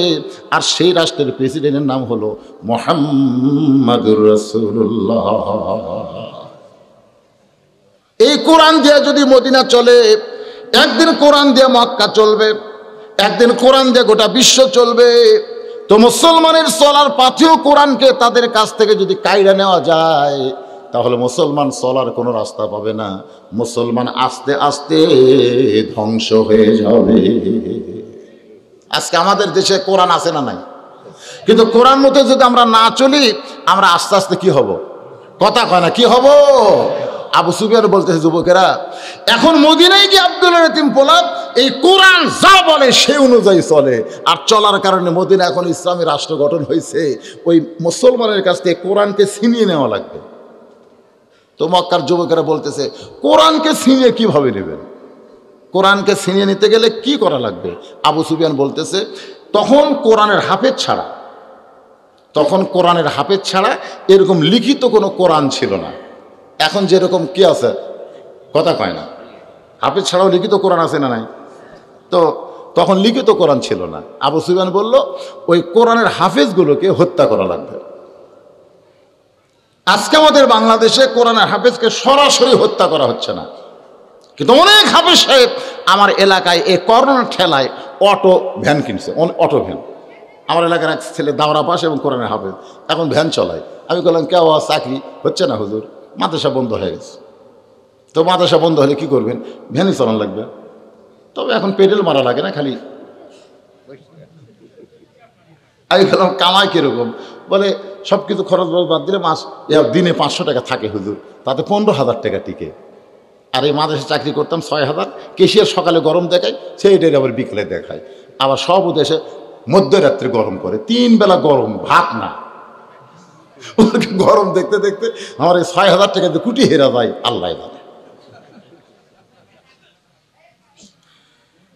আর সেই রাষ্ট্রের প্রেসিডেন্টের নাম হলো মুহাম্মাদুর রাসূলুল্লাহ। এই কোরআন দিয়ে যদি মদিনা চলে, একদিন কোরআন দিয়ে মক্কা চলবে, একদিন কোরআন দিয়ে গোটা বিশ্ব চলবে। তো মুসলমানের চলার পাথেও কোরআনকে তাদের কাছ থেকে যদি কাইরা নেওয়া যায় তাহলে মুসলমান চলার কোনো রাস্তা পাবে না, মুসলমান আস্তে আস্তে ধ্বংস হয়ে যাবে। আজকে আমাদের দেশে কোরআন আছে না নাই? কিন্তু কোরআন মতে যদি আমরা না চলি আমরা আস্তে আস্তে কি হব? কথা কয় না, কি হব? আবু সুফিয়ান বলতেছে যুবকেরা এখন মদিনায় গিয়ে আব্দুল্লাহ ইতিম পোলাদ এই কোরআন যা বলে সেই অনুযায়ী চলে। আর চলার কারণে মদিনা এখন ইসলামী রাষ্ট্র গঠন হয়েছে, ওই মুসলমানের কাছ থেকে কোরআনকে ছিনিয়ে নেওয়া লাগবে। তো মক্কার যুবকেরা বলতেছে কোরআনকে ছিনিয়ে কিভাবে নেবেন? কোরআনকে ছিনিয়ে নিতে গেলে কি করা লাগবে? আবু সুফিয়ান বলতেছে তখন কোরআনের হাফেজ ছাড়া, তখন কোরআনের হাফেজ ছাড়া এরকম লিখিত কোনো কোরআন ছিল না। এখন যেরকম কি আছে, কথা কয় না, হাফেজ ছাড়াও লিখিত কোরআন আছে না নাই? তো তখন লিখিত কোরআন ছিল না। আবু সুফিয়ান বলল ওই কোরআনের হাফেজগুলোকে হত্যা করা লাগবে। আজকে আমাদের বাংলাদেশে কোরআনের হাফেজকে সরাসরি হত্যা করা হচ্ছে না, কিন্তু অনেক হাফেজ সাহেব আমার এলাকায় এই করোনার ঠেলায় অটো ভ্যান কিনছে, অটো ভ্যান। আমার এলাকার এক ছেলে দাওরা পাশে এবং কোরআনের হাফেজ, এখন ভ্যান চালায়। আমি বললাম কেউ চাকরি হচ্ছে না হুজুর, মাদ্রাসা বন্ধ হয়ে গেছে। তো মাদ্রাসা বন্ধ হলে কি করবেন? ভ্যানই চালান লাগবে। তবে এখন পেডেল মারা লাগে না, খালি। আমি বললাম কামাই কিরকম? বলে সব কিছু খরচ বাদ দিলে দিনে 500 টাকা থাকে হুজুর, তাতে 15,000 টাকা টিকে। আর এই মাদ্রাসা চাকরি করতাম 6,000, কেশিয়ার সকালে গরম দেখায়, সেইটাই আবার বিকেলে দেখায়। আবার সব উদ্দেশ্যে মধ্যরাত্রে গরম করে, 3 বেলা গরম, ভাত না। গরম দেখতে দেখতে আমার এই 6,000 টাকা দিয়ে কুটি হেরা যায়, আল্লাহ জানে।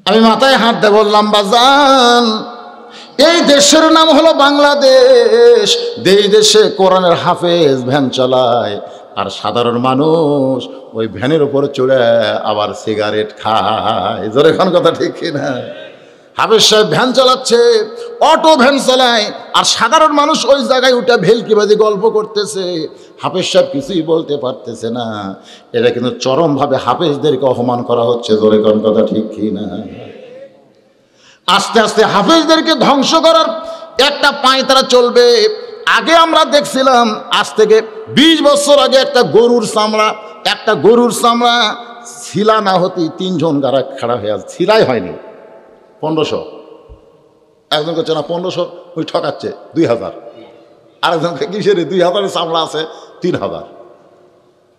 আমি মাথায় হাত দিয়ে বললাম বাজান, এই দেশের নাম হলো বাংলাদেশ, এই দেশে কোরআনের হাফেজ ভ্যান চালায়, আর সাধারণ মানুষ ওই ভ্যানের উপরে চড়ে আবার সিগারেট খায়। জোরে খান কথা ঠিক কিনা? হাফেজ সাহেব ভ্যান চালাচ্ছে, অটো ভ্যান চালায়, আর সাধারণ মানুষ ওই জায়গায় উঠে ভেলকিবাজি গল্প করতেছে। হাফেজ সাহেব কিছুই বলতে পারতেছে না। এটা কিন্তু চরমভাবে হাফেজদেরকে অপমান করা হচ্ছে। জোরে খান কথা ঠিক কিনা? আস্তে আস্তে হাফেজদেরকে ধ্বংস করার একটা পায়তারা চলবে। আগে আমরা দেখছিলাম আজ থেকে 20 বছর আগে একটা গরুর চামড়া ছিলা না হতেই 3 জন গাড়া খাড়া হয়ে আছে, ছিলাই হয়নি। 1500, একজন করছে না 1500, ওই ঠকাচ্ছে 2000, আরেকজনকে কিসের 2000 চামড়া আছে 3000।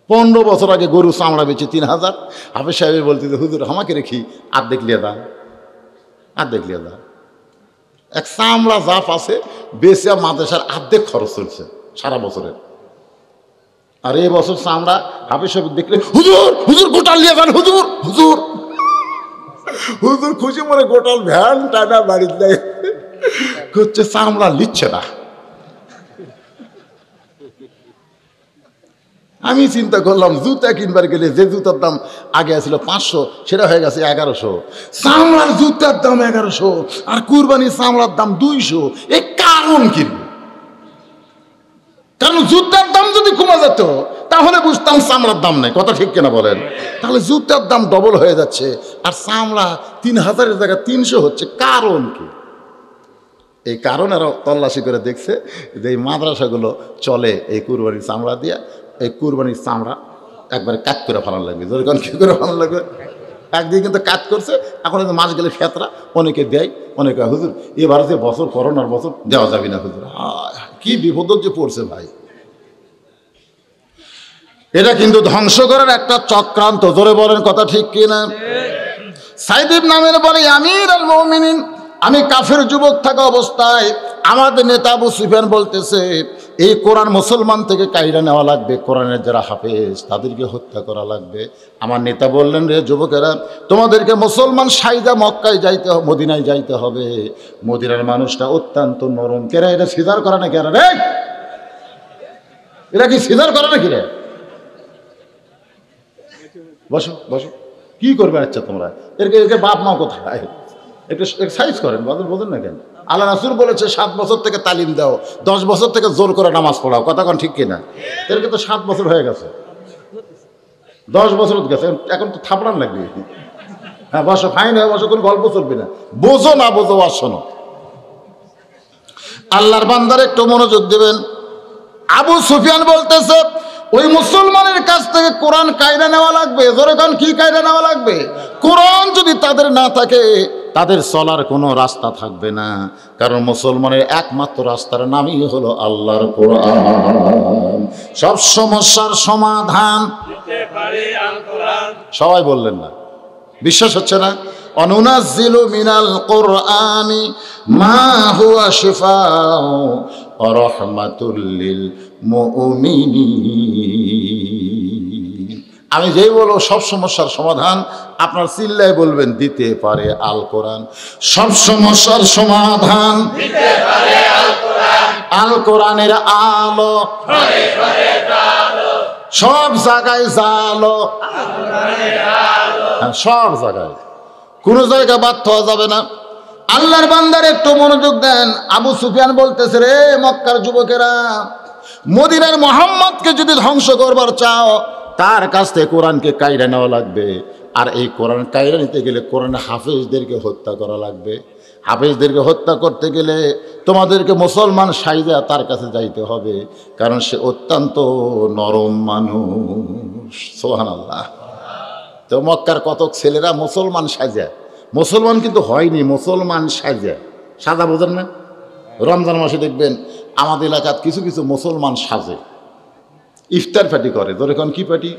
15 বছর আগে গরু চামড়া বেচে 3000। হাফেজ সাহেব বলতে হুজুর আমাকে রেখি আর দেখলিয়ে দা, আর দেখলিয়ে দা। এক চামড়া জাফ আছে বেচে মাদ্রাসার অর্ধেক খরচ চলছে সারা বছরের। আর এই বছর চামড়া হাফেজ সাহেব দেখলে হুজুর হুজুর গোটাল নিয়ে যান, হুজুর হুজুর হুজুর খুশি মনে গোটাল ভ্যান টানা বাড়িতে হচ্ছে, চামড়া নিচ্ছে না। আমি চিন্তা করলাম জুতা কিনবার গেলে যে জুতার দাম আগে ছিল 500 সেটা হয়ে গেছে 1100। চামড়ার জুতার দাম 1100 আর কুরবানির চামড়ার দাম 200। এই কারণ কি? কারণ জুতার দাম যদি কমে যেত তাহলে বুঝতাম চামড়ার দাম নেই। কথা ঠিক কিনা বলেন? তাহলে জুতার দাম ডবল হয়ে যাচ্ছে আর চামড়া 3000-এর জায়গায় 300 হচ্ছে। কারণ কি? এই কারণ আরো তল্লাশি করে দেখছে যে এই মাদ্রাসাগুলো চলে এই কুরবানির চামড়া দিয়ে। এই কুরবানির চামড়া একবারে কাট করে ফেলানো লাগবে। যেরকম কি করে ফেলানো লাগবে? একদিকে কিন্তু কাজ করছে, এখন মাস গেলে ফেতরা অনেকে দেয়, অনেকে হুজুর এবার যে বছর করোনার বছর দেওয়া যাবে না হুজুর। কি বিপদ যে পড়ছে ভাই। এটা কিন্তু ধ্বংস করার একটা চক্রান্ত, জোরে বলেন কথা ঠিক কিনা? সাইদ ইবনে আমের বলে আমির আল মুমিনিন, আমি কাফের যুবক থাকা অবস্থায় আমাদের নেতা আবু সুফিয়ান বলতেছে এই কোরআন মুসলমান থেকে কাইরা নেওয়া লাগবে, কোরআনের যারা হাফেজ তাদেরকে হত্যা করা লাগবে। আমার নেতা বললেন রে যুবকেরা, তোমাদেরকে মুসলমান সাইদা মক্কায় যাইতে হবে, মদিনায় যাইতে হবে। মদিনার মানুষটা অত্যন্ত নরম। কেরা এটা সিজার করে না? কেরা রে, এরা কি সিজার করে নাকি রে? বসো বসো, কি করবে? আচ্ছা তোমরা এরকে বাপ মা কোথায়? একটু এক্সারসাইজ করেন, বোঝেন না কেন? আল্লাহ রাসূল বলেছে 7 বছর থেকে তালিম দাও, 10 বছর থেকে জোর করে নামাজ পড়াও। কথা কোন ঠিক কিনা? এরকে তো 7 বছর হয়ে গেছে, 10 বছর গেছে, এখন তো থাপড়ান লাগবে। হ্যাঁ বসো, ফাইন হয়ে বসো, কোনো গল্প চলবে না। বোঝো না বোঝো আর শোনো। আল্লাহর বান্দার একটু মনোযোগ দেবেন। আবু সুফিয়ান বলতেছে ওই মুসলমানের কাছ থেকে কোরআন কায়রা নেওয়া লাগবে। যখন কি কায়রা নেওয়া লাগবে? কোরআন যদি তাদের না থাকে তাদের চলার কোনো রাস্তা থাকবে না, কারণ মুসলমানের একমাত্র রাস্তার নামই হলো আল্লাহর কোরআন। সব সমস্যার সমাধান সবাই বললেন না, বিশ্বাস হচ্ছে না? অনুনাজ্জিলু মিনাল কোরআনি মা হুয়া শিফাউ ওয়া রাহমাতুল লিল মুমিনিন। আমি যেই বলবো সব সমস্যার সমাধান, আপনার চিল্লায় বলবেন দিতে পারে আল কোরআন। সব সমস্যার সমাধান দিতে পারে আল কোরআন। আল কোরআনের আলো ঘরে ঘরে জালো, সব জায়গায় জালো, আল কোরআনের আলো সব জায়গায়, কোন জায়গা বাদ হওয়া যাবে না। আল্লাহর বান্দার একটু মনোযোগ দেন। আবু সুফিয়ান বলতেছে রে মক্কার যুবকেরা, মদিনার মুহাম্মদকে যদি ধ্বংস করবার চাও তার কাছ থেকে কোরআনকে কায়রা নেওয়া লাগবে। আর এই কোরআন কায়রা নিতে গেলে কোরআন হাফেজদেরকে হত্যা করা লাগবে। হাফেজদেরকে হত্যা করতে গেলে তোমাদেরকে মুসলমান সাইজা তার কাছে যাইতে হবে, কারণ সে অত্যন্ত নরম মানুষ। সুবহানাল্লাহ। তো মক্কার কতক ছেলেরা মুসলমান সাজা, মুসলমান কিন্তু হয়নি, মুসলমান সাজা, সাজা বোঝেন না? রমজান মাসে দেখবেন আমাদের এলাকার কিছু কিছু মুসলমান সাজে, ইফতার পার্টি করে। ধরেন কি পার্টি?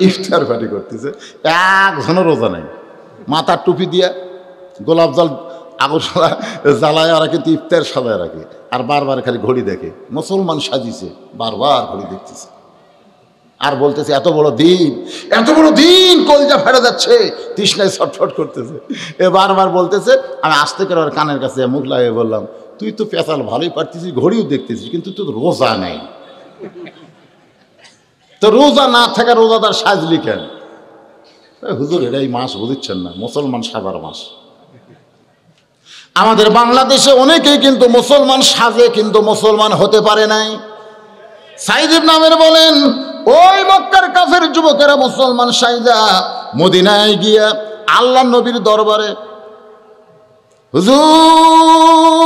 ইফতার পার্টি করতেছে, একজনের রোজা নেই, মাথার টুপি দিয়া গোলাপ জল আগরতলা জ্বালায় ওরা কিন্তু ইফতার সাজায় রাখে, আর বারবার খালি ঘড়ি দেখে। মুসলমান সাজিছে, বারবার ঘড়ি দেখতেছে আর বলতেছে এত বড় দিন, এত বড় দিন, কলজা ফেটে যাচ্ছে, তৃষ্ণায় ছটফট করতেছে। এ বারবার বলতেছে। আমি আস্তে করে ওর কানের কাছে মুখ লাগিয়ে বললাম, তুই তো পেঁচাল ভালোই পারতেছিস, ঘড়িও দেখতেছিস, কিন্তু তুই তো রোজা নেই। তো রোজা না থাকা রোজাদার সাজলি কেন? হুজুর এটাই মাস বুঝছেন না, মুসলমান সাজার মাস। আমাদের বাংলাদেশে অনেকেই কিন্তু মুসলমান সাজে, কিন্তু মুসলমান হতে পারে নাই। সাইদ ইবনে আমের বলেন ওই মক্কার কাফের যুবকেরা মুসলমান সাইজা মদিনায় গিয়া আল্লাহ নবীর দরবারে, হুজুর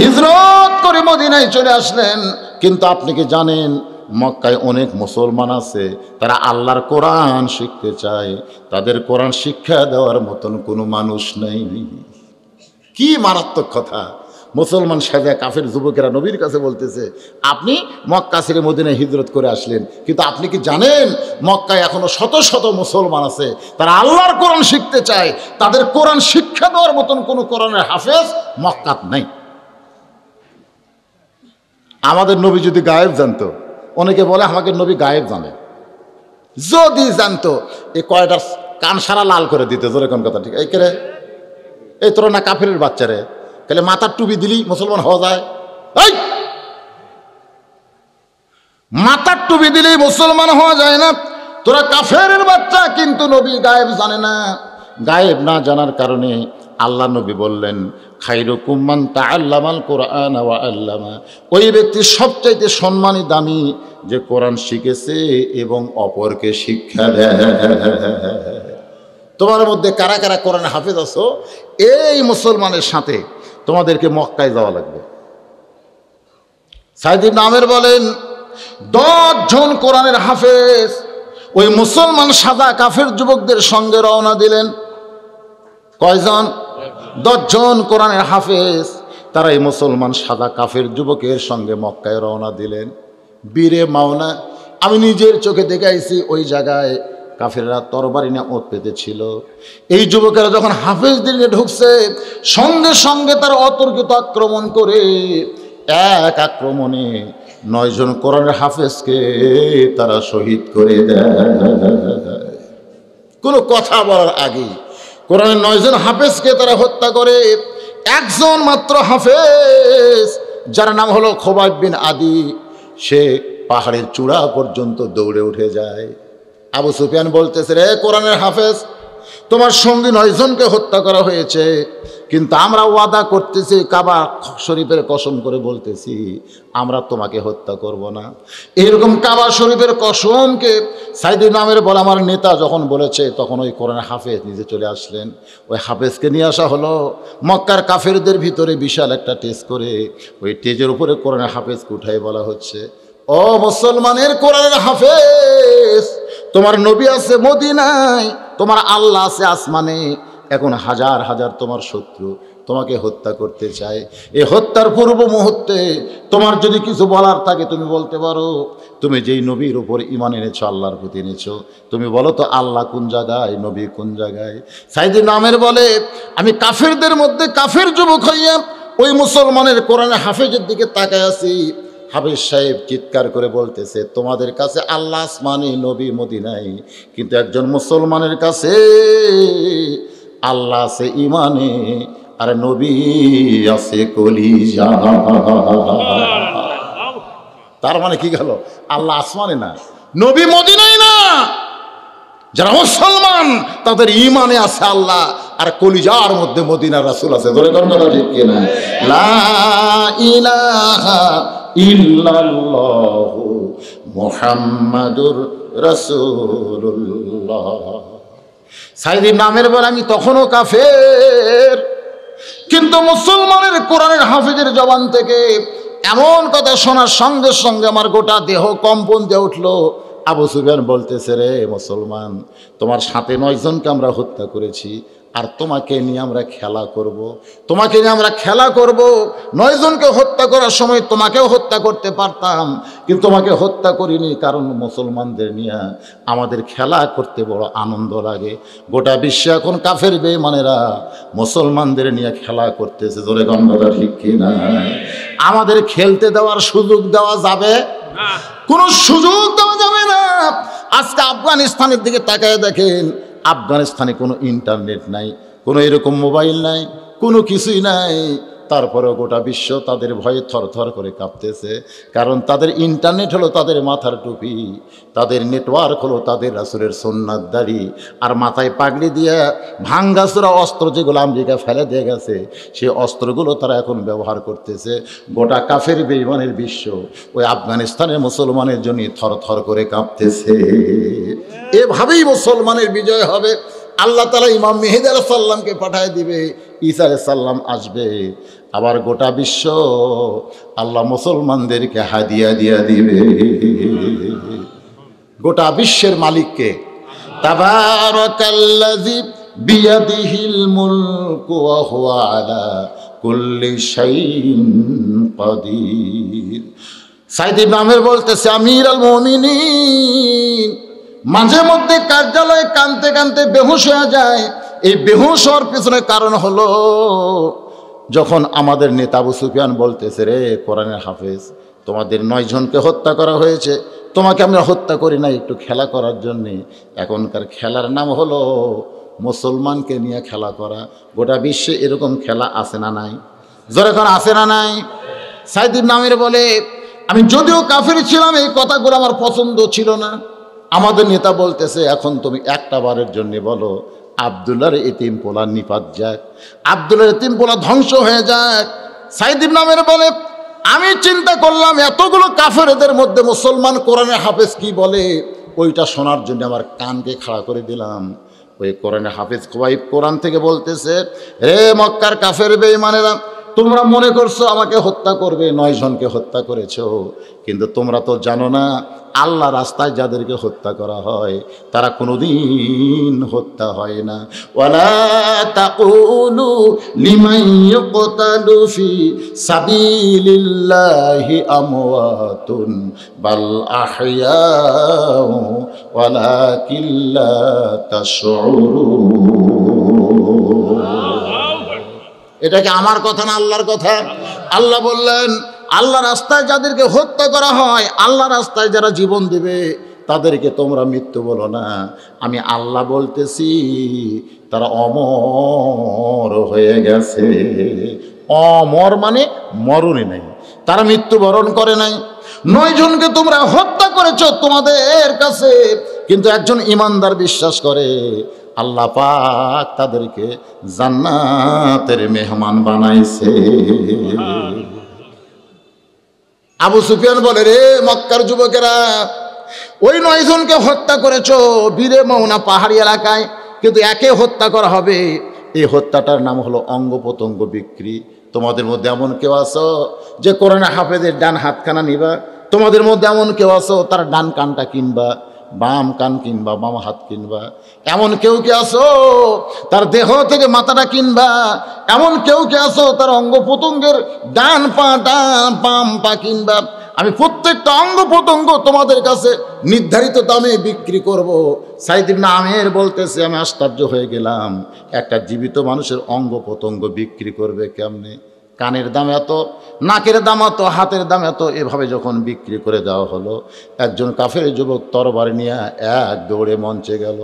হিজরত করে মদিনায় চলে আসলেন, কিন্তু আপনি কি জানেন মক্কায় অনেক মুসলমান আছে, তারা আল্লাহর কোরআন শিখতে চায়, তাদের কোরআন শিক্ষা দেওয়ার মতন কোনো মানুষ নেই। কি মারাত্মক কথা! মুসলমান সাজা কাফের যুবকেরা নবীর কাছে বলতেছে আপনি মক্কা ছেড়ে মদিনায় হিজরত করে আসলেন, কিন্তু আপনি কি জানেন মক্কায় এখনো শত শত মুসলমান আছে, তারা আল্লাহর কোরআন শিখতে চায়, তাদের কোরআন শিক্ষা দেওয়ার মতন কোনো কোরআনের হাফেজ মক্কাত নেই। আমাদের নবী যদি গায়েব জানতো, অনেকে বলে আমাকে নবী গায়েব জানে, যদি জানতো এই কয়টা কান সারা লাল করে দিতে। জোরে কোন কথা ঠিক? এই কে রে? এই তোরা না কাফেরের বাচ্চারে, তাহলে মাথার টুপি দিলি মুসলমান হওয়া যায়? এই মাথার টুপি দিলেই মুসলমান হওয়া যায় না। তোরা কাফেরের বাচ্চা, কিন্তু নবী গায়েব জানে না। গায়েব না জানার কারণে আল্লাহ নবী বললেন খায়রুকুম মান তাআল্লামাল কোরআন ওয়া আল্লামা, ওই ব্যক্তি সবচাইতে সম্মানী দামি যে কোরআন শিখেছে এবং অপরকে শিক্ষা দেয়। তোমার মধ্যে কারা কারা কোরআন হাফেজ আছো, এই মুসলমানের সাথে তোমাদেরকে মক্কায় যাওয়া লাগবে। সাইদ ইবনে আমের বলেন 10 জন কোরআনের হাফেজ ওই মুসলমান সাদা কাফের যুবকদের সঙ্গে রওনা দিলেন। কয়জন? 10 জন কোরআনের হাফেজ। তারা এই মুসলমান সাদা কাফের যুবকের সঙ্গে মক্কায় রওনা দিলেন। বীরে মাওনা, আমি নিজের চোখে দেখাইছি ওই জায়গায় কাফেররা তরবারি না ওত পেতেছিল। এই যুবকেরা যখন হাফেজদের নিয়ে ঢুকছে, সঙ্গে সঙ্গে তারা অতর্কিত আক্রমণ করে এক আক্রমণে 9 জন কোরআনের হাফেজকে তারা শহীদ করে দেয়। কোনো কথা বলার আগেই কোরআনের 9 জন হাফেজকে তারা হত্যা করে। একজন মাত্র হাফেজ, যার নাম হলো খোবাইব বিন আদি, সে পাহাড়ের চূড়া পর্যন্ত দৌড়ে উঠে যায়। আবু সুফিয়ান বলতেছে, রে কোরআনের হাফেজ, তোমার সঙ্গী 9 জনকে হত্যা করা হয়েছে, কিন্তু আমরা ওয়াদা করতেছি, কাবা শরীফের কসম করে বলতেছি, আমরা তোমাকে হত্যা করব না। এরকম কাবা শরীফের কসমকে সাইদি নামের বলে আমার নেতা যখন বলেছে, তখন ওই কোরআনের হাফেজ নিজে চলে আসলেন। ওই হাফেজকে নিয়ে আসা হলো। মক্কার কাফেরদের ভিতরে বিশাল একটা টেজ করে ওই টেজের উপরে কোরআনের হাফেজকে উঠাই বলা হচ্ছে, ও মুসলমানের কোরআনের হাফেজ, তোমার নবী আছে মদিনায়, তোমার আল্লাহ আছে আসমানে, এখন হাজার হাজার তোমার শত্রু তোমাকে হত্যা করতে চায়। এই হত্যার পূর্ব মুহূর্তে তোমার যদি কিছু বলার থাকে তুমি বলতে পারো। তুমি যেই নবীর উপর ঈমান এনেছো, আল্লাহর প্রতি এনেছো, তুমি বলো তো আল্লাহ কোন জায়গায়, নবী কোন জায়গায়। সাইদি নামের বলে, আমি কাফেরদের মধ্যে কাফের যুবক হইয়া ওই মুসলমানের কোরআনে হাফেজের দিকে তাকায় আছি। হাফেজ সাহেব চিৎকার করে বলতেছে, তোমাদের কাছে আল্লাহ আসমানে, নবী মদিনায়, কিন্তু একজন মুসলমানের কাছে আল্লাহ আছে ইমানে, আর নবী আছে কলিজা। তার মানে কি গেল? আল্লাহ আসমানে না, নবী মদিনায় না, যারা মুসলমান তাদের ইমানে আছে আল্লাহ, আর কলিজার মধ্যে মদিনার রাসূল আছে। ধরে কথা ঠিক কিনা? লা ইলাহা ইল্লাল্লাহু মুহাম্মাদুর রাসূলুল্লাহ। সাইদি নামের বলে, আমি তখনও কাফের, কিন্তু মুসলমানের কোরআনের হাফেজের জবান থেকে এমন কথা শোনার সঙ্গে সঙ্গে আমার গোটা দেহ কম্পন দিয়ে উঠলো। আবু সুফিয়ান বলতেছে, রে মুসলমান, তোমার সাথে 9 জনকে আমরা হত্যা করেছি, আর তোমাকে নিয়ে আমরা খেলা করব, তোমাকে নিয়ে আমরা খেলা করব। 9 জনকে হত্যা করার সময় তোমাকেও হত্যা করতে পারতাম, কিন্তু তোমাকে হত্যা করিনি, কারণ মুসলমানদের নিয়ে আমাদের খেলা করতে বড় আনন্দ লাগে। গোটা বিশ্বে এখন কাফের বেঈমানেরা মুসলমানদের নিয়ে খেলা করতেছে। জোরে গণনা ঠিক কিনা? আমাদের খেলতে দেওয়ার সুযোগ দেওয়া যাবে না, কোনো সুযোগ দেওয়া যাবে না। আজকে আফগানিস্তানের দিকে তাকায় দেখেন, আফগানিস্তানে কোনো ইন্টারনেট নাই, কোনো এরকম মোবাইল নাই, কোনো কিছুই নাই। তারপরেও গোটা বিশ্ব তাদের ভয়ে থরথর করে কাঁপতেছে, কারণ তাদের ইন্টারনেট হলো তাদের মাথার টুপি, তাদের নেটওয়ার্ক হলো তাদের রাসূলের সুন্নাত দাড়ি, আর মাথায় পাগড়ি দিয়ে ভাঙ্গাচোরা অস্ত্র যেগুলো আমেরিকা ফেলে দিয়ে গেছে, সেই অস্ত্রগুলো তারা এখন ব্যবহার করতেছে। গোটা কাফের বেঈমানের বিশ্ব ওই আফগানিস্তানের মুসলমানের জন্য থরথর করে কাঁপতেছে। এভাবেই মুসলমানের বিজয় হবে। আল্লাহ তাআলা ইমাম মেহেদী আলাইহিস সালামকে পাঠিয়ে দিবে, ঈসা আলাইহিস সালাম আসবে, আবার গোটা বিশ্ব আল্লাহ মুসলমানদেরকে হাদিয়া দিয়া দিবে। গোটা বিশ্বের মালিককে, তাবারাকাল্লাযী বিয়াদিহিল মুলকু ওয়া হুয়া আলা কুল্লি শাইইন কাদির। সাইদ ইবনে আমের বলতেছে, আমিরুল মুমিনিন মাঝে মধ্যে কার্যালয়ে কানতে কানতে বেহুশ হয়ে যায়। এই বেহুশ হওয়ার পিছনে কারণ হলো, যখন আমাদের নেতা আবু সুফিয়ান বলতেছে, রে কোরআনের হাফেজ, তোমাদের 9 জনকে হত্যা করা হয়েছে, তোমাকে আমরা হত্যা করি না একটু খেলা করার জন্যে। এখনকার খেলার নাম হলো মুসলমানকে নিয়ে খেলা করা। গোটা বিশ্বে এরকম খেলা আছে না নাই? যখন আছে না নাই? সাইদ ইবনে আমের বলে, আমি যদিও কাফের ছিলাম, এই কথাগুলো আমার পছন্দ ছিল না। আমাদের নেতা বলতেছে, এখন তুমি একটা বারের জন্য বলো, আব্দুল্লাহর এতিম পোলা নিপাত যাক, আব্দুল্লাহর এতিম পোলা ধ্বংস হয়ে যাক। সাইদ ইবনে আমের বলে, আমি চিন্তা করলাম এতগুলো কাফেরদের মধ্যে মুসলমান কোরআনের হাফেজ কি বলে, ওইটা শোনার জন্য আমার কানকে খাড়া করে দিলাম। ওই কোরআনের হাফেজ খোবাইব কোরআন থেকে বলতেছে, হে মক্কার কাফের বেঈমানেরা, তোমরা মনে করছো আমাকে হত্যা করবে, 9 জনকে হত্যা করেছো, কিন্তু তোমরা তো জানো না আল্লাহ রাস্তায় যাদেরকে হত্যা করা হয় তারা কোনোদিন হত্যা হয় না। ওয়ালা তাকুলু লিমান ইউকতালু ফি সাবিলিল্লাহি আমওয়াতুন বাল আহইয়াউ ওয়ালাকিন লা তাশউরুন। এটা কি আমার কথা না আল্লাহর কথা? আল্লাহ বললেন আল্লাহ রাস্তায় যাদেরকে হত্যা করা হয়, আল্লাহ রাস্তায় যারা জীবন দেবে তাদেরকে তোমরা মৃত্যু বলো না, আমি আল্লাহ বলতেছি তারা অমর হয়ে গেছে। অমর মানে মরণই নাই, তারা মৃত্যুবরণ করে নাই। 9 জনকে তোমরা হত্যা করেছো তোমাদের কাছে, কিন্তু একজন ইমানদার বিশ্বাস করে আল্লাহ পাক তাদেরকে জান্নাতের মেহমান বানাইছে। আবু সুফিয়ান বলে, রে মক্কার যুবকেরা, ওই 9 জনকে হত্যা করেছো বীরে মৌনা পাহাড়ি এলাকায়, কিন্তু একে হত্যা করা হবে। এই হত্যাটার নাম হলো অঙ্গ প্রত্যঙ্গ বিক্রি। তোমাদের মধ্যে এমন কেউ আছো যে কোরআনে হাফেজের ডান হাতখানা নিবা? তোমাদের মধ্যে এমন কেউ আছো তার ডান কানটা কিনবা, বাম কান কিনবা, বাম হাত কিনবা? এমন কেউ কে আছো তার দেহ থেকে মাথাটা কিনবা? এমন কেউ কে আছো তার অঙ্গ প্রত্যঙ্গের ডান পা বাম পা কিনবা? আমি প্রত্যেকটা অঙ্গ প্রত্যঙ্গ তোমাদের কাছে নির্ধারিত দামে বিক্রি করব। সাইদ ইবনে আমের বলতেছে, আমি আশ্চর্য হয়ে গেলাম, একটা জীবিত মানুষের অঙ্গ প্রত্যঙ্গ বিক্রি করবে কেমনে? কানের দাম এত, নাকের দাম এত, হাতের দাম এত, এভাবে যখন বিক্রি করে দেওয়া হলো, একজন কাফের যুবক তরবারি নিয়ে এক দৌড়ে মঞ্চে গেল।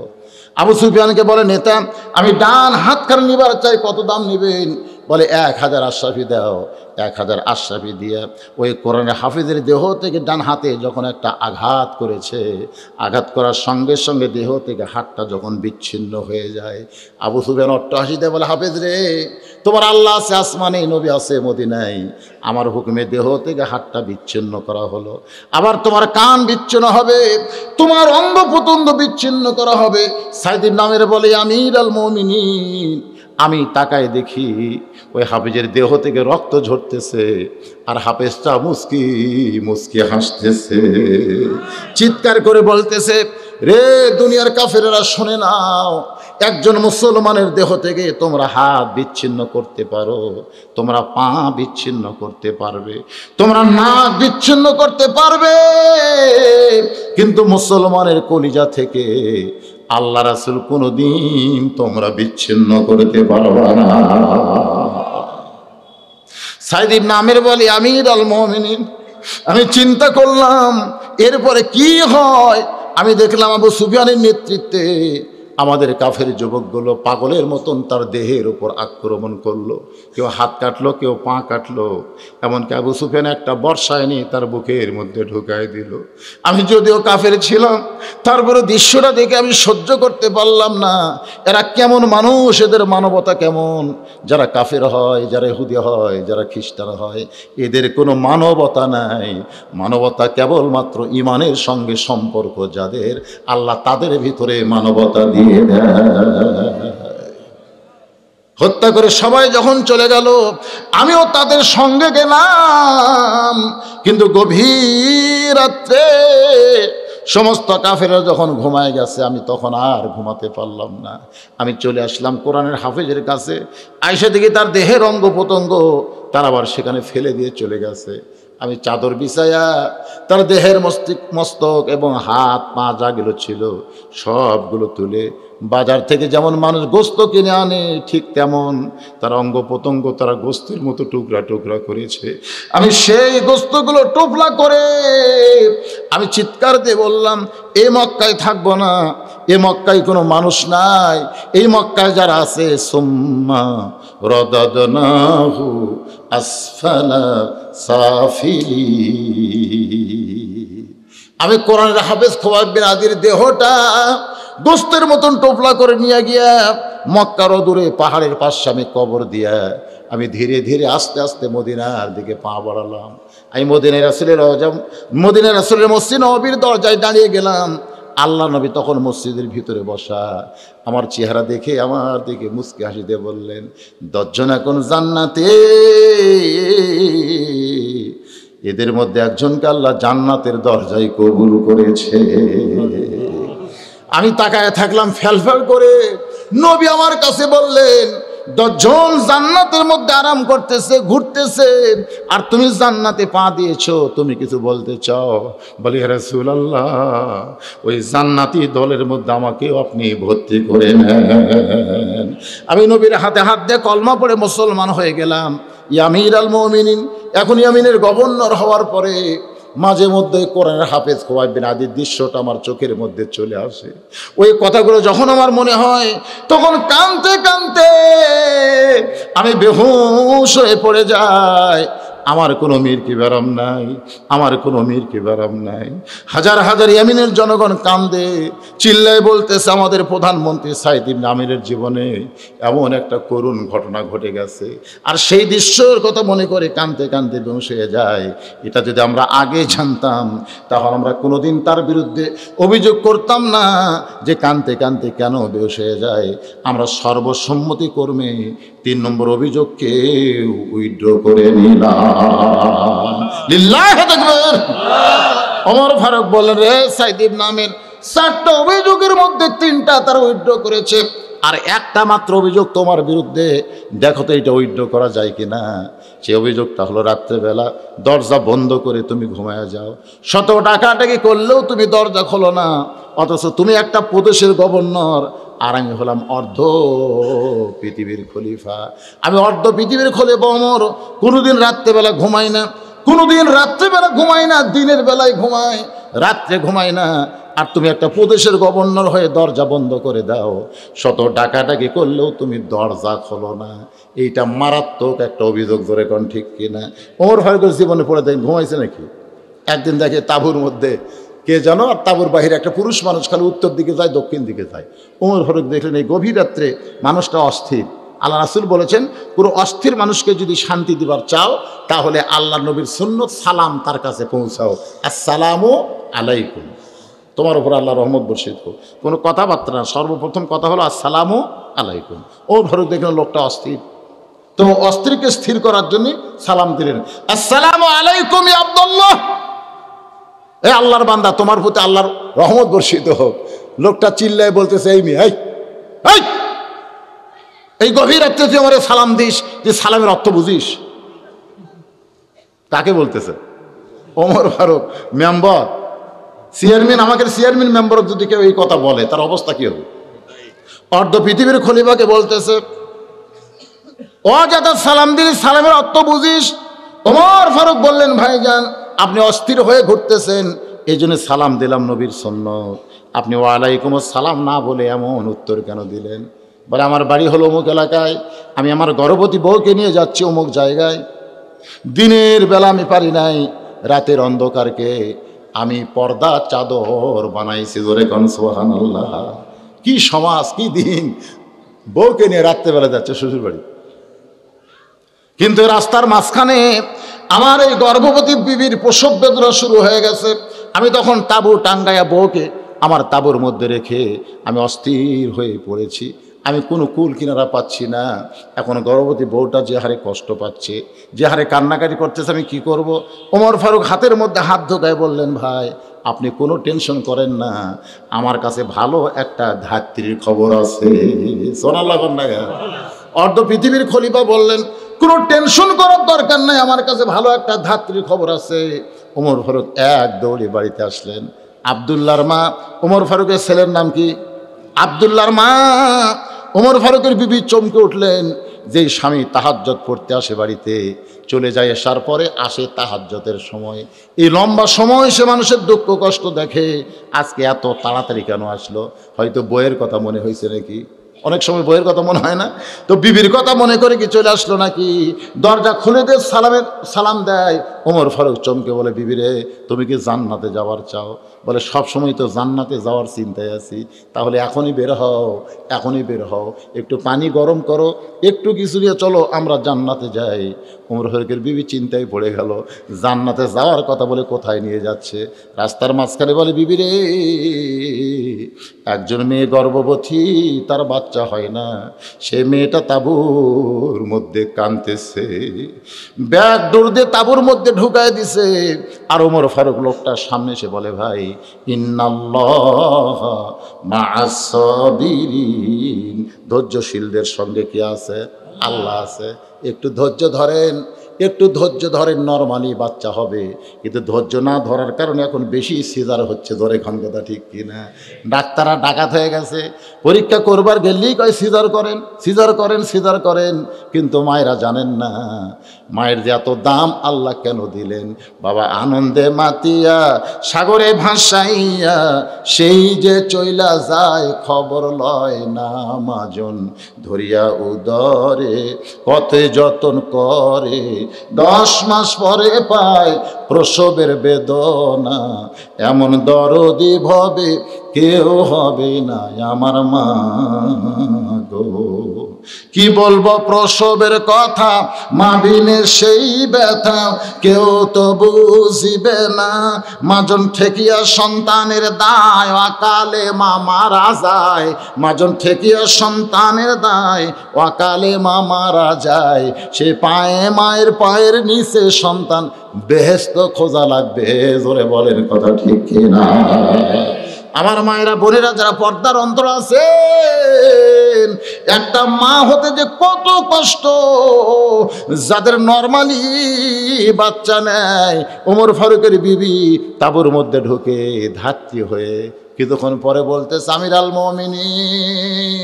আবু সুফিয়ানকে বলে, নেতা আমি ডান হাতখানা নিবার চাই, কত দাম নেবেন? বলে 1000 আশরাফি দাও। 1000 আশরাফি দিয়ে ওই কোরআনে হাফিজের দেহ থেকে ডান হাতে যখন একটা আঘাত করেছে, আঘাত করার সঙ্গে সঙ্গে দেহ থেকে হাতটা যখন বিচ্ছিন্ন হয়ে যায়, আবু সুফিয়ান অট্টহাসিতে বলে, হাফেজ রে, তোমার আল্লাহ আছে আসমানে, নবী আছে মদিনায়, আমার হুকুমে দেহ থেকে হাতটা বিচ্ছিন্ন করা হলো, আবার তোমার কান বিচ্ছিন্ন হবে, তোমার অঙ্গ প্রত্যঙ্গ বিচ্ছিন্ন করা হবে। সাইদ ইবনে আমের বলে, আমির আল মুমিনিন, আমি তাকায় দেখি ওই হাফেজের দেহ থেকে রক্ত ঝরতেছে, আর হাফেজটা মুস্কি মুস্কি হাসতেছে, চিৎকার করে বলতেছে, রে দুনিয়ার কাফেরেরা শুনে নাও, একজন মুসলমানের দেহ থেকে তোমরা হাত বিচ্ছিন্ন করতে পারো, তোমরা পা বিচ্ছিন্ন করতে পারবে, তোমরা নাক বিচ্ছিন্ন করতে পারবে, কিন্তু মুসলমানের কলিজা থেকে আল্লাহ রাসূল কোনদিন তোমরা বিচ্ছিন্ন করতে পারবে না। সাইদ ইবনে আমের বলে, আমির আল মুমিনিন, আমি চিন্তা করলাম এরপরে কি হয়। আমি দেখলাম আবু সুফিয়ানের নেতৃত্বে আমাদের কাফের যুবকগুলো পাগলের মতন তার দেহের উপর আক্রমণ করলো, কেউ হাত কাটলো, কেউ পা কাটলো, এমনকি আবু সুফিয়ান একটা বর্ষা এনে তার বুকের মধ্যে ঢুকাই দিল। আমি যদিও কাফের ছিলাম, তারপরে দৃশ্যটা দেখে আমি সহ্য করতে পারলাম না। এরা কেমন মানুষ, এদের মানবতা কেমন? যারা কাফের হয়, যারা ইহুদি হয়, যারা খ্রিস্টান হয়, এদের কোনো মানবতা নাই। মানবতা কেবলমাত্র ইমানের সঙ্গে সম্পর্ক যাদের, আল্লাহ তাদের ভিতরে মানবতা দিয়ে হত্যা করে সবাই যখন চলে গেল, আমিও তাদের সঙ্গে গেলাম, কিন্তু গভীর রাত্রে সমস্ত কাফেররা যখন ঘুমায় গেছে, আমি তখন আর ঘুমাতে পারলাম না। আমি চলে আসলাম কোরআনের হাফেজের কাছে, আইসা দেখি তার দেহের অঙ্গ প্রত্যঙ্গ তার আবার সেখানে ফেলে দিয়ে চলে গেছে। আমি চাদর বিছাইয়া তার দেহের মস্তক এবং হাত পা যাগুলো ছিল সবগুলো তুলে, বাজার থেকে যেমন মানুষ গোস্ত কিনে আনে ঠিক তেমন তার অঙ্গ প্রত্যঙ্গ তারা গোস্তের মতো টুকরা টুকরা করেছে। আমি সেই গোস্তগুলো টুকরা করে আমি চিৎকার দিয়ে বললাম, এই মক্কায় থাকবো না, এ মক্কায় কোনো মানুষ নাই, এই মক্কায় যারা আছে সুম্মা রাদাদনাহু আসফালা সাফিলিন। আমি কোরআনের হাফেজ খোবাইব বিন আদির দেহটা গোস্তের মতন টোপলা করে নিয়ে গিয়া মক্কার দূরে পাহাড়ের পাশে আমি কবর দিয়া আমি ধীরে ধীরে আস্তে আস্তে মদিনার দিকে পা বাড়ালাম। আমি মদিনার রাসূলের মসজিদ নববীর দরজায় দাঁড়িয়ে গেলাম। আল্লাহ নবী তখন মসজিদের ভিতরে বসা, আমার চেহারা দেখে আমার দিকে মুচকি হাসি দিয়ে বললেন, 10 জন এখন জান্নাতে, এদের মধ্যে একজনকে আল্লাহ জান্নাতের দরজায় কবুল করেছে। আমি তাকায় থাকলাম ফ্যালফ্যাল করে। নবী আমার কাছে বললেন, 10 জন জান্নাতের মধ্যে আরাম করতেছে, ঘুরতেছে, আর তুমি জান্নাতে পা দিয়েছো, তুমি কিছু বলতে চাও? বলি, ইয়া রাসূলুল্লাহ, ওই জান্নাতি দলের মধ্যে আমাকেও আপনি ভর্তি করে নেন। আমি নবীর হাতে হাত দিয়ে কলমা পড়ে মুসলমান হয়ে গেলাম। ইয়া আমিরুল মুমিনিন, এখন ইয়ামিনের গভর্নর হওয়ার পরে মাঝে মধ্যে কোরআনের হাফেজ খোয়াইব বিন আদির দৃশ্যটা আমার চোখের মধ্যে চলে আসে। ওই কথাগুলো যখন আমার মনে হয়, তখন কাঁদতে কাঁদতে আমি বেহুশ হয়ে পড়ে যাই। আমার কোনো মীর কি ব্যারাম নাই, আমার কোনো মীর কি ব্যারাম নাই। হাজার হাজার ইয়ামিনের জনগণ কান্দে, চিল্লায় বলতেছে, আমাদের প্রধানমন্ত্রী সাইদ ইবনে আমিরের জীবনে এমন একটা করুণ ঘটনা ঘটে গেছে। আর সেই দৃশ্যের কথা মনে করে কাঁদতে কাঁদতে বেহুশ হয়ে যায়। এটা যদি আমরা আগে জানতাম, তাহলে আমরা কোনোদিন তার বিরুদ্ধে অভিযোগ করতাম না যে কাঁদতে কাঁদতে কেন বেহুশ হয়ে যায়। আমরা সর্বসম্মতিক্রমে 3 নম্বর অভিযোগকে উইথড্র করে নিলাম। লিল্লাহি তাকবীর। ওমর ফারুক বলেন, রে সাইদ ইবনে আমির 4টা অভিযোগের মধ্যে 3টা তার উইথড্র করেছে, আর একটা মাত্র অভিযোগ তোমার বিরুদ্ধে, দেখো তো এটা উইথড্র করা যায় কিনা। সেই অভিযোগটা হলো, রাত্রেবেলা দরজা বন্ধ করে তুমি ঘুমায় যাও, 100 টাকাটাকি করলেও তুমি দরজা খোলো না, অথচ তুমি একটা প্রদেশের গভর্নর, আর আমি হলাম অর্ধ পৃথিবীর খলিফা। আমি অর্ধ পৃথিবীর খলিফা ওমর, কোনোদিন রাত্রেবেলা ঘুমাই না, কোনোদিন রাত্রেবেলা ঘুমাই না, দিনের বেলায় ঘুমাই, রাত্রে ঘুমাই না। আর তুমি একটা প্রদেশের গভর্নর হয়ে দরজা বন্ধ করে দাও, 100 টাকাটাকি করলেও তুমি দরজা খোলো না। এইটা মারাত্মক একটা অভিযোগ, ধরে কোন ঠিক কিনা? ওমর ফারুকের জীবনে পড়ে দেখেন ঘুমাইছে নাকি? একদিন দেখে তাঁবুর মধ্যে কে জানো, আর তাঁবুর বাহিরে একটা পুরুষ মানুষ খালি উত্তর দিকে যায়, দক্ষিণ দিকে যায়। ওমর ফারুক দেখলেন এই গভীর রাত্রে মানুষটা অস্থির। আল্লাহ রাসূল বলেছেন, পুরো অস্থির মানুষকে যদি শান্তি দিবার চাও, তাহলে আল্লাহ নবীর সুন্নত সালাম তার কাছে পৌঁছাও, আসসালামু আলাইকুম, তোমার উপর আল্লাহ রহমত বর্ষিত হোক। কোনো কথাবার্তা না, সর্বপ্রথম কথা হলো আসসালামু আলাইকুম। ওমর ফারুক দেখলেন লোকটা অস্থির, তো অস্থিরকে স্থির করার জন্য সালাম দিলেন, আসসালামু আলাইকুম ইয়া আব্দুল্লাহ, এ আল্লাহর বান্দা, তোমার প্রতি আল্লাহর রহমত বর্ষিত হোক। লোকটা চিল্লায় বলতেছে, এই মেয়ে, এই গভীর রাত্রে তুই আমার সালাম দিস, যে সালামের অর্থ বুঝিস? তাকে বলতেছে। ওমর ফারুক মেম্বার, চেয়ারম্যান, আমাকে চেয়ারম্যান মেম্বার যদি কেউ এই কথা বলে, তার অবস্থা কি হবে? অর্ধ পৃথিবীর খলিফাকে বলতেছে, ও যাদের সালাম দিস, সালামের অর্থ বুঝিস? ওমর ফারুক বললেন, ভাইজান, আপনি অস্থির হয়ে ঘুরতেছেন, এই জন্য সালাম দিলাম নবীর সুন্নত। আপনি ওয়ালাইকুম আসসালাম না বলে এমন উত্তর কেন দিলেন? বলে, আমার বাড়ি হলো অমুক এলাকায়, আমি আমার গর্ভবতী বউকে নিয়ে যাচ্ছি অমুক জায়গায়। দিনের বেলা আমি পারি নাই, রাতের অন্ধকারকে আমি পর্দা চাদর বানাইছি। জোরে কোন সুবহানাল্লাহ। কি সমাজ, কি দিন! বউকে নিয়ে রাত্রেবেলা যাচ্ছে শ্বশুর বাড়ি, কিন্তু রাস্তার মাঝখানে আমার এই গর্ভবতী বিবির প্রসব বেদনা শুরু হয়ে গেছে। আমি তখন তাঁবু টাঙ্গাইয়া বউকে আমার তাঁবুর মধ্যে রেখে আমি অস্থির হয়ে পড়েছি। আমি কোনো কুল কিনারা পাচ্ছি না। এখন গর্ভবতী বউটা যে হারে কষ্ট পাচ্ছে, যে হারে কান্নাকাটি করতেছে, আমি কি করব? ওমর ফারুক হাতের মধ্যে হাত ঢোকায় বললেন, ভাই, আপনি কোনো টেনশন করেন না, আমার কাছে ভালো একটা ধাত্রীর খবর আছে। সোনাল্লাহ কন্যা। অর্ধ পৃথিবীর খলিফা বললেন, কোনো টেনশন করার দরকার নাই, আমার কাছে ভালো একটা ধাত্রীর খবর আছে। ওমর ফারুক এক দৌড়ে বাড়িতে আসলেন। আব্দুল্লাহর মা, ওমর ফারুকের ছেলের নাম কি? আব্দুল্লাহর মা। ওমর ফারুকের বিবি চমকে উঠলেন, যেই স্বামী তাহাজ্জুদ পড়তে আসে বাড়িতে, চলে যায় আসার পরে আসে তাহাজ্জুদের সময়, এই লম্বা সময় সে মানুষের দুঃখ কষ্ট দেখে। আজকে এত তাড়াতাড়ি কেন আসলো? হয়তো বইয়ের কথা মনে হয়েছে নাকি? অনেক সময় বইয়ের কথা মনে হয় না, তো বিবির কথা মনে করে কি চলে আসলো নাকি? দরজা খুলে দিয়ে সালাম দেয়, ওমর ফারুক চমকে বলে, বিবি রে, তুমি কি জান্নাতে যাওয়ার চাও? বলে, সব সময় তো জান্নাতে যাওয়ার চিন্তায় আছি। তাহলে এখনই বের হও, এখনই বের হও, একটু পানি গরম করো, একটু কিছু নিয়ে চলো, আমরা জান্নাতে যাই। ওমর ফারুকের বিবি চিন্তায় পড়ে গেল, জান্নাতে যাওয়ার কথা বলে কোথায় নিয়ে যাচ্ছে। রাস্তার মাঝখানে বলে, বিবি রে, একজন মেয়ে গর্ভবতী, তার বাচ্চা হয় না, সে মেয়েটা তাঁবুর মধ্যে কাঁদতেছে। ব্যাগ দৌড় দিয়ে তাঁবুর মধ্যে ঢুকায় দিছে। আর ওমর ফারুক লোকটার সামনে এসে বলে, ভাই, ইন্নাল্লাহ মা'আস সাবিরিন, ধৈর্যশীলদের সঙ্গে কি আছে? আল্লাহ আছে। একটু ধৈর্য ধরেন, একটু ধৈর্য ধরেন, নরমালি বাচ্চা হবে। কিন্তু ধৈর্য না ধরার কারণে এখন বেশি সিজার হচ্ছে। ধরে খান কথা ঠিক কিনা? ডাক্তাররা ডাকাত হয়ে গেছে, পরীক্ষা করবার গেলেই কয় সিজার করেন, সিজার করেন, সিজার করেন। কিন্তু মায়েরা জানেন না মায়ের যে এত দাম আল্লাহ কেন দিলেন। বাবা আনন্দে মাতিয়া সাগরে ভাসাইয়া সেই যে চইলা যায়, খবর লয় না মাজন ধরিয়া উদরে, কত যতন করে 10 মাস পরে পায় প্রসবের বেদনা। এমন দরদি ভবে কেউ হবে না আমার মা গো। কি বলবো প্রসবের কথা, মা বিনে সেই ব্যথা কেউ তো বুঝিবে না। মাজন ঠেকিয়া সন্তানের দায়, অকালে মা মারা যায়। মাজন ঠেকিয়া সন্তানের দায়, অকালে মা মারা যায়। সে পায়ে মায়ের পায়ের নিচে সন্তান, বেহেশত খোঁজা লাগবে। জোরে বলেন কথা ঠিক কিনা? আমার মায়েরা বোনেরা যারা পর্দার অন্তর আছে, একটা মা হতে যে কত কষ্ট, যাদের নরমালি বাচ্চা নেয়। ওমর ফারুকের বিবি তাঁবুর মধ্যে ঢুকে ধাত্রী হয়ে কিছুক্ষণ পরে বলতেছে, আমির আল মুমিনিন,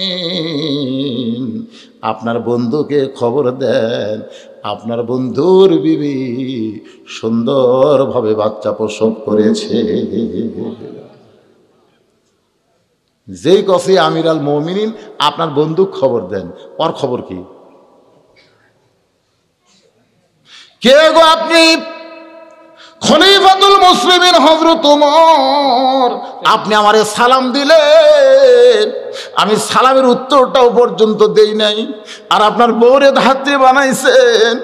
আপনার বন্ধুকে খবর দেন, আপনার বন্ধুর বিবি সুন্দরভাবে বাচ্চা প্রসব করেছে। যেই কফি আমির আল মুমিনিন, আপনার বন্ধু খবর দেন। ওর খবর কি? কে গো আপনি? খলিফাতুল মুসলিমিন হযরত ওমর, আপনি আমারে সালাম দিলেন, আমি সালামের উত্তরটাও পর্যন্ত দেই নাই, আর আপনার বউরে ধাত্রী বানাইছেন।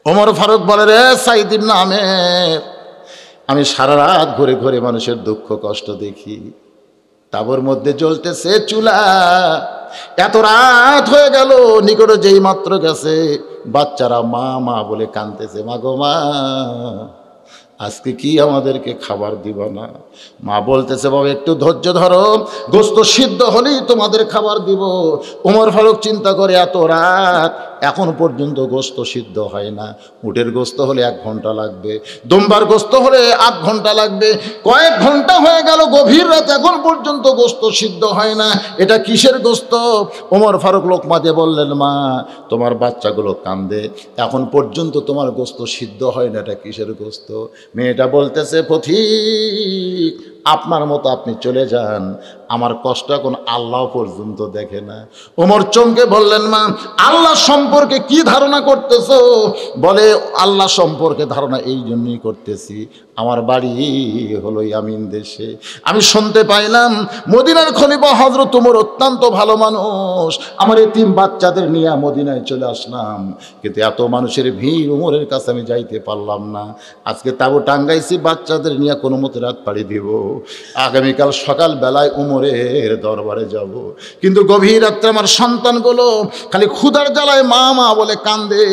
ওমর ফারুক বলে, রে সাইদ ইবনে আমের, আমি সারা রাত ঘুরে ঘুরে মানুষের দুঃখ কষ্ট দেখি। তাঁবুর মধ্যে জ্বলতেছে চুলা, এত রাত হয়ে গেল, নিকটে যেই মাত্র গেছে, বাচ্চারা মা মা বলে কাঁদতেছে, মা গো মা, আজকে কি আমাদেরকে খাবার দিব না? মা বলতেছে, বাবা একটু ধৈর্য ধরো, গোস্ত সিদ্ধ হলেই তোমাদের খাবার দিব। ওমর ফারুক চিন্তা করে, এত রাত এখন পর্যন্ত গোস্ত সিদ্ধ হয় না। উটের গোস্ত হলে 1 ঘন্টা লাগবে, দুম্বার গোস্ত হলে 8 ঘন্টা লাগবে। কয়েক ঘন্টা হয়ে গেল, গভীর রাত, এখন পর্যন্ত গোস্ত সিদ্ধ হয় না। এটা কিসের গোস্ত? ওমর ফারুক লোকমা দিয়ে বললেন, মা, তোমার বাচ্চাগুলো কান্দে, এখন পর্যন্ত তোমার গোস্ত সিদ্ধ হয় না, এটা কিসের গোস্ত? মেয়েটা বলতেছে, পথিক, আপনার মতো আপনি চলে যান, আমার কষ্ট এখন আল্লাহ পর্যন্ত দেখে না। ওমর চমকে বললেন, মা, আল্লাহ সম্পর্কে কি ধারণা করতেছো? বলে, আল্লাহ সম্পর্কে ধারণা এই জন্যই করতেছি, আমার বাড়ি হলো ইয়ামিন দেশে। আমি শুনতে পাইলাম মদিনার খলিফা হযরত ওমর অত্যন্ত ভালো মানুষ। আমার এতিম বাচ্চাদের নিয়ে মদিনায় চলে আসলাম, কিন্তু এত মানুষের ভিড়, ওমরের কাছে আমি যাইতে পারলাম না। আজকে তাবু টাঙ্গাইছি, বাচ্চাদের নিয়ে কোনো মতে রাত পাড়ি দিব, আগামীকাল সকাল বেলায় ওমরের দরবারে যাব। কিন্তু গভীর রাত্রে আমার সন্তানগুলো খালি ক্ষুধার জ্বালায় মা মা বলে কান্দে।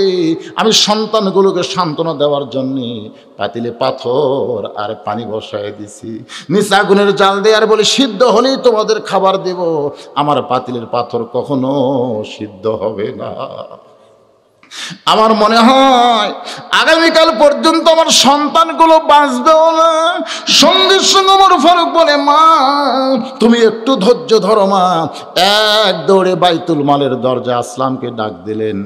আমি সন্তানগুলোকে সান্ত্বনা দেওয়ার জন্যে পাতিলে পাথর আর পানি বসায় দিছি, নিচে আগুনের জাল দিয়ে, আর বলে, সিদ্ধ হলেই তোমাদের খাবার দেব। আমার পাতিলের পাথর কখনো সিদ্ধ হবে না। আমার মনে হয় আগামীকাল পর্যন্ত আমার সন্তানগুলো বাঁচবেও না। সঙ্গে সঙ্গে ওমর ফারুক বলে, মা, তুমি একটু ধৈর্য ধরো মা। এক দৌড়ে বাইতুল মালের দরজা আসলামকে ডাক দিলেন,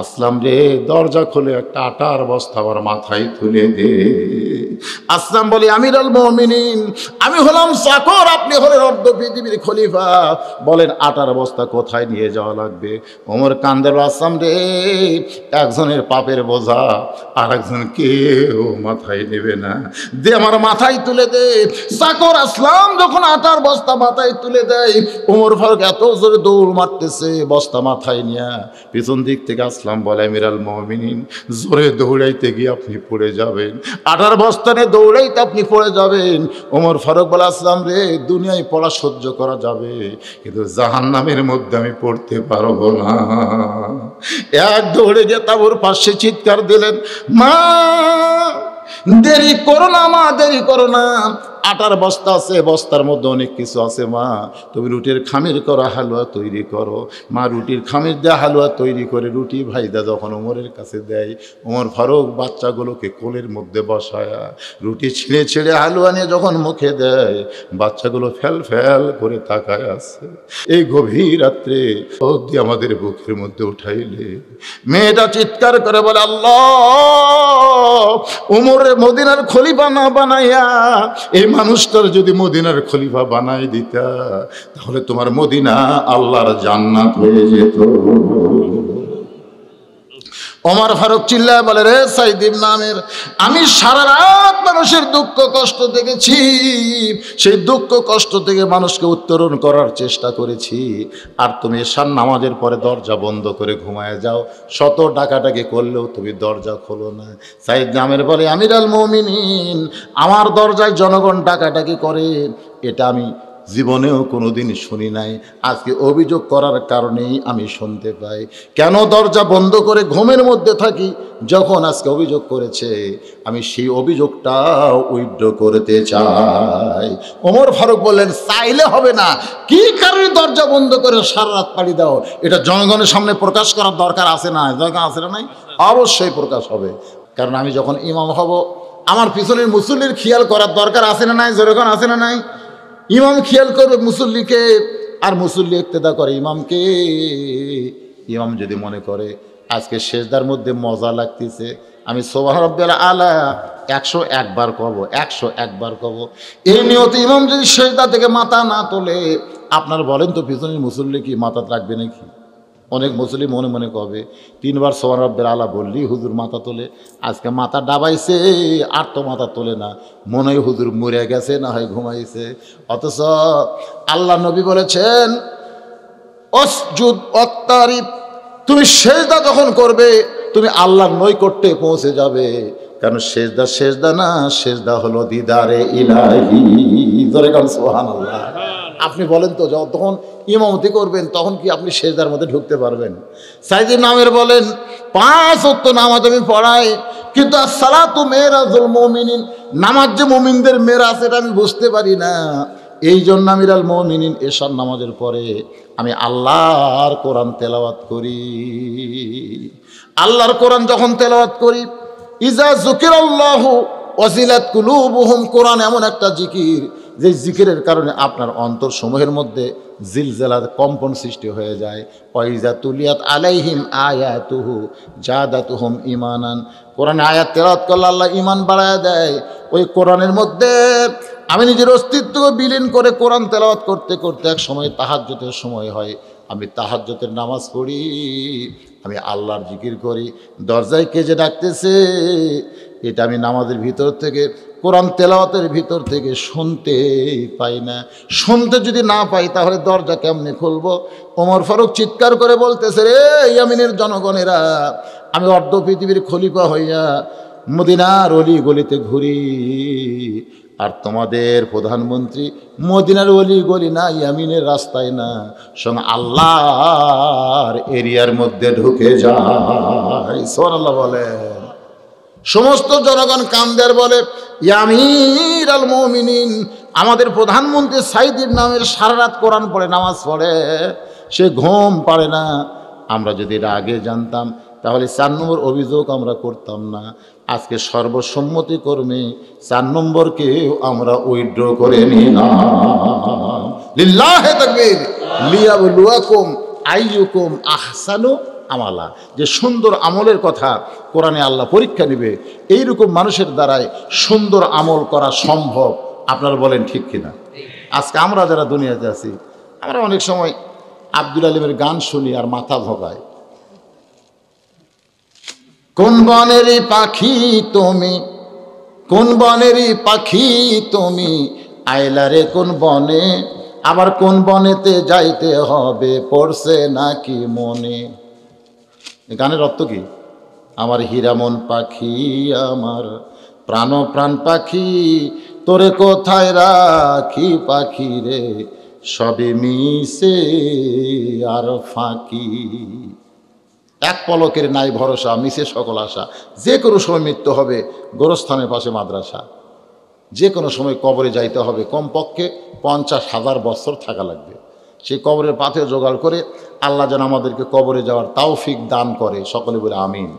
আসলাম রে, দরজা খুলে একটা আটার বস্তা আমার মাথায় তুলে দে। আসলাম বলে, আমির আল মুমিনিন, আমি হলাম চাকর, আপনি হলেন অর্ধ পৃথিবীর খলিফা, বলেন আটার বস্তা কোথায় নিয়ে যাওয়া লাগবে? ওমর কান্দের, আসলাম রে, একজনের পাপের বোঝা আর একজন কেউ মাথায় নেবে না। দে আমার মাথায় তুলে দে। চাকর আসলাম যখন আটার বস্তা মাথায় তুলে দেয়, ওমর ফারুক এত জোরে দৌড় মারতেছে বস্তা মাথায় নিয়ে, পিছন দিক থেকে আসলাম বলে, আমিরাল মুমিনিন, জোরে দৌড়াইতে গিয়ে আপনি পড়ে যাবেন, আটার বস্তা নিয়ে দৌড়াইতে আপনি পড়ে যাবেন। ওমর ফারুক বলে, আসলাম রে, দুনিয়ায় পড়া সহ্য করা যাবে, কিন্তু জাহান্নামের মধ্যে আমি পড়তে পারবো না। এক দৌড়ে গিয়ে তাবুর পাশে চিৎকার দিলেন, মা দেরি করো না, মা দেরি করো না, আটার বস্তা আছে, বস্তার মধ্যে অনেক কিছু আছে, মা তুমি রুটির খামির করো, হালুয়া তৈরি করো। মা রুটির খামির দেয়া হালুয়া তৈরি করে রুটি ভাইদা যখন ওমরের কাছে দেয়, ওমর ফারুক বাচ্চাগুলোকে কোলের মধ্যে বসায়া রুটি ছিঁড়ে ছিঁড়ে হালুয়া নিয়ে যখন মুখে দেয়, বাচ্চাগুলো ফেল ফেল করে তাকায় আছে। এই গভীর রাত্রে অবধি আমাদের বুকের মধ্যে উঠাইলে মেয়েটা চিৎকার করে বলে, আল্লাহ, ওমরে মদিনার খলিফা না বানাইয়া এই মানুষটার যদি মদিনার খলিফা বানাই দিতা, তাহলে তোমার মদিনা আল্লাহর জান্নাত হয়ে যেত। ওমর ফারুক চিল্লায় বলে, রে সাইদ ইবনে আমের, আমি সারা রাত মানুষের দুঃখ কষ্ট দেখেছি, সেই দুঃখ কষ্ট থেকে মানুষকে উত্তরণ করার চেষ্টা করেছি, আর তুমি এশার নামাজের পরে দরজা বন্ধ করে ঘুমায় যাও, শত ডাকাডাকি করলেও তুমি দরজা খোলো না। সাইদ ইবনে আমের বলে, আমিরাল মুমিনিন, আমার দরজায় জনগণ ডাকাডাকি করে, এটা আমি জীবনেও কোনোদিন শুনি নাই, আজকে অভিযোগ করার কারণেই আমি শুনতে পাই। কেন দরজা বন্ধ করে ঘুমের মধ্যে থাকি? যখন আজকে অভিযোগ করেছে, আমি সেই অভিযোগটা উইথড্র করতে চাই। ওমর ফারুক বললেন, চাইলে হবে না, কি কারণে দরজা বন্ধ করে সারা রাত পাড়ি দাও, এটা জনগণের সামনে প্রকাশ করার দরকার আছে না? দরকার আছে না? নাই, অবশ্যই প্রকাশ হবে। কারণ আমি যখন ইমাম হব, আমার পিছনের মুসল্লির খেয়াল করার দরকার আছে না নাই? জনগণ আছে না নাই? ইমাম খেয়াল করবে মুসল্লিকে, আর মুসল্লি ইক্তেদা করে ইমামকে। ইমাম যদি মনে করে আজকে সেজদার মধ্যে মজা লাগতেছে, আমি সুবহান রাব্বিয়াল আলা 101 বার করব, 101 বার করব, এই নিয়তে ইমাম যদি সেজদা থেকে মাথা না তোলে, আপনার বলেন তো পিছনের মুসল্লি কি মাথা রাখবে নাকি? অনেক মুসলিম মনে মনে কবে 3 বার সুবহান রাব্বিল আলা বললি হুজুর মাথা তোলে, আজকে মাথা ডাবাইছে আর তো মাথা তোলে না, মনে হয় হুজুর মরে গেছে, না হয় ঘুমাইছে। অথচ আল্লাহ নবী বলেছেন, অসজুদ ওয়াক্তারিব, তুমি সেজদা যখন করবে তুমি আল্লাহর নৈকট্যে পৌঁছে যাবে। কারণ সেজদা সেজদা না, সেজদা হলো দিদারে ইলাহি। জোরে কারণ সুবহানাল্লাহ। আপনি বলেন তো, যখন ইমামতি করবেন তখন কি আপনি সেজদার মধ্যে ঢুকতে পারবেন? সাইদ ইবনে আমের বলেন, 5 ওয়াক্ত নামাজ আমি পড়াই, কিন্তু আসসালাতু মেরাজুল মুমিনিন, নামাজ যে মুমিনদের মেরাজ, এটা আমি বুঝতে পারি না। এই জন্য আমিরাল মুমিনিন এশার নামাজের পরে আমি আল্লাহর কোরআন তেলাওয়াত করি। আল্লাহর কোরআন যখন তেলাওয়াত করি, ইজা যুকিরাল্লাহু ওয়াজিলাত কুলুবুহুম, কোরআন এমন একটা জিকির, যে জিকিরের কারণে আপনার অন্তর সমূহের মধ্যে জিলজালা, কম্পন সৃষ্টি হয়ে যায়। ওয়াইজা তুলিয়াত আলাইহিম আয়াতুহু জাদাতুহুম ঈমানান, কোরআনে আয়াত তেলাওয়াত করলে আল্লাহ ঈমান বাড়ায় দেয়। ওই কোরআনের মধ্যে আমি নিজের অস্তিত্বকে বিলীন করে কোরআন তেলাওয়াত করতে করতে এক সময় তাহাজ্জুদের সময় হয়, আমি তাহাজ্জুদের নামাজ পড়ি, আমি আল্লাহর জিকির করি। দরজায় কে যে ডাকতেছে, এটা আমি নামাজের ভিতর থেকে, কোরআন তেলাওয়াতের ভিতর থেকে শুনতে পাই না। শুনতে যদি না পাই তাহলে দরজা কেমনে খুলবো? ওমর ফারুক চিৎকার করে বলতেছে, রে ইয়ামিনের জনগণেরা, আমি অর্ধ পৃথিবীর খলিফা হইয়া মদিনার অলি গলিতে ঘুরি, আর তোমাদের প্রধানমন্ত্রী মদিনার অলি গলি না, ইয়ামিনের রাস্তায় না, সঙ্গে আল্লাহর এরিয়ার মধ্যে ঢুকে যায়। সুবহানাল্লাহ বলেন। সমস্ত জনগণ কামদের বলে, আমিরাল মুমিনিন, আমাদের প্রধানমন্ত্রী সাইদ ইবনে আমের সারা রাত কোরআন পড়ে, নামাজ পড়ে, সে ঘুম পারে না। আমরা যদি এটা আগে জানতাম তাহলে 4 নম্বর অভিযোগ আমরা করতাম না। আজকে সর্বসম্মতি কর্মে 4 নম্বরকেও আমরা উইথড্র করে নিলাম। লিল্লাহি তাকবীর। লিয়াবলুয়াকুম আইয়ুকুম আহসানু আমালা, যে সুন্দর আমলের কথা কোরআনে আল্লাহ পরীক্ষা নেবে, এইরকম মানুষের দ্বারাই সুন্দর আমল করা সম্ভব। আপনারা বলেন ঠিক কিনা? আজকে আমরা যারা দুনিয়াতে আছি, আমরা অনেক সময় আব্দুল আলিমের গান শুনি আর মাথা ভোগায়। কোন বনেরই পাখি তুমি, কোন বনেরই পাখি তুমি, আইলারে কোন বনে, আবার কোন বনেতে যাইতে হবে পড়ছে নাকি মনে। এই গানের অর্থ কি? আমার হীরামন পাখি, আমার প্রাণ প্রাণ পাখি, তোরে কোথায় রাখি পাখি রে, সবে মিশে আর ফাঁকি। এক পলকের নাই ভরসা, মিশে সকল আশা। যে কোনো সময় মৃত্যু হবে, গোরস্থানের পাশে মাদ্রাসা। যে কোনো সময় কবরে যাইতে হবে, কমপক্ষে 50,000 বছর থাকা লাগবে। সেই কবরের পাথে জোগাড় করে আল্লাহ যেন আমাদেরকে কবরে যাওয়ার তৌফিক দান করে। সকলে বলে আমিন।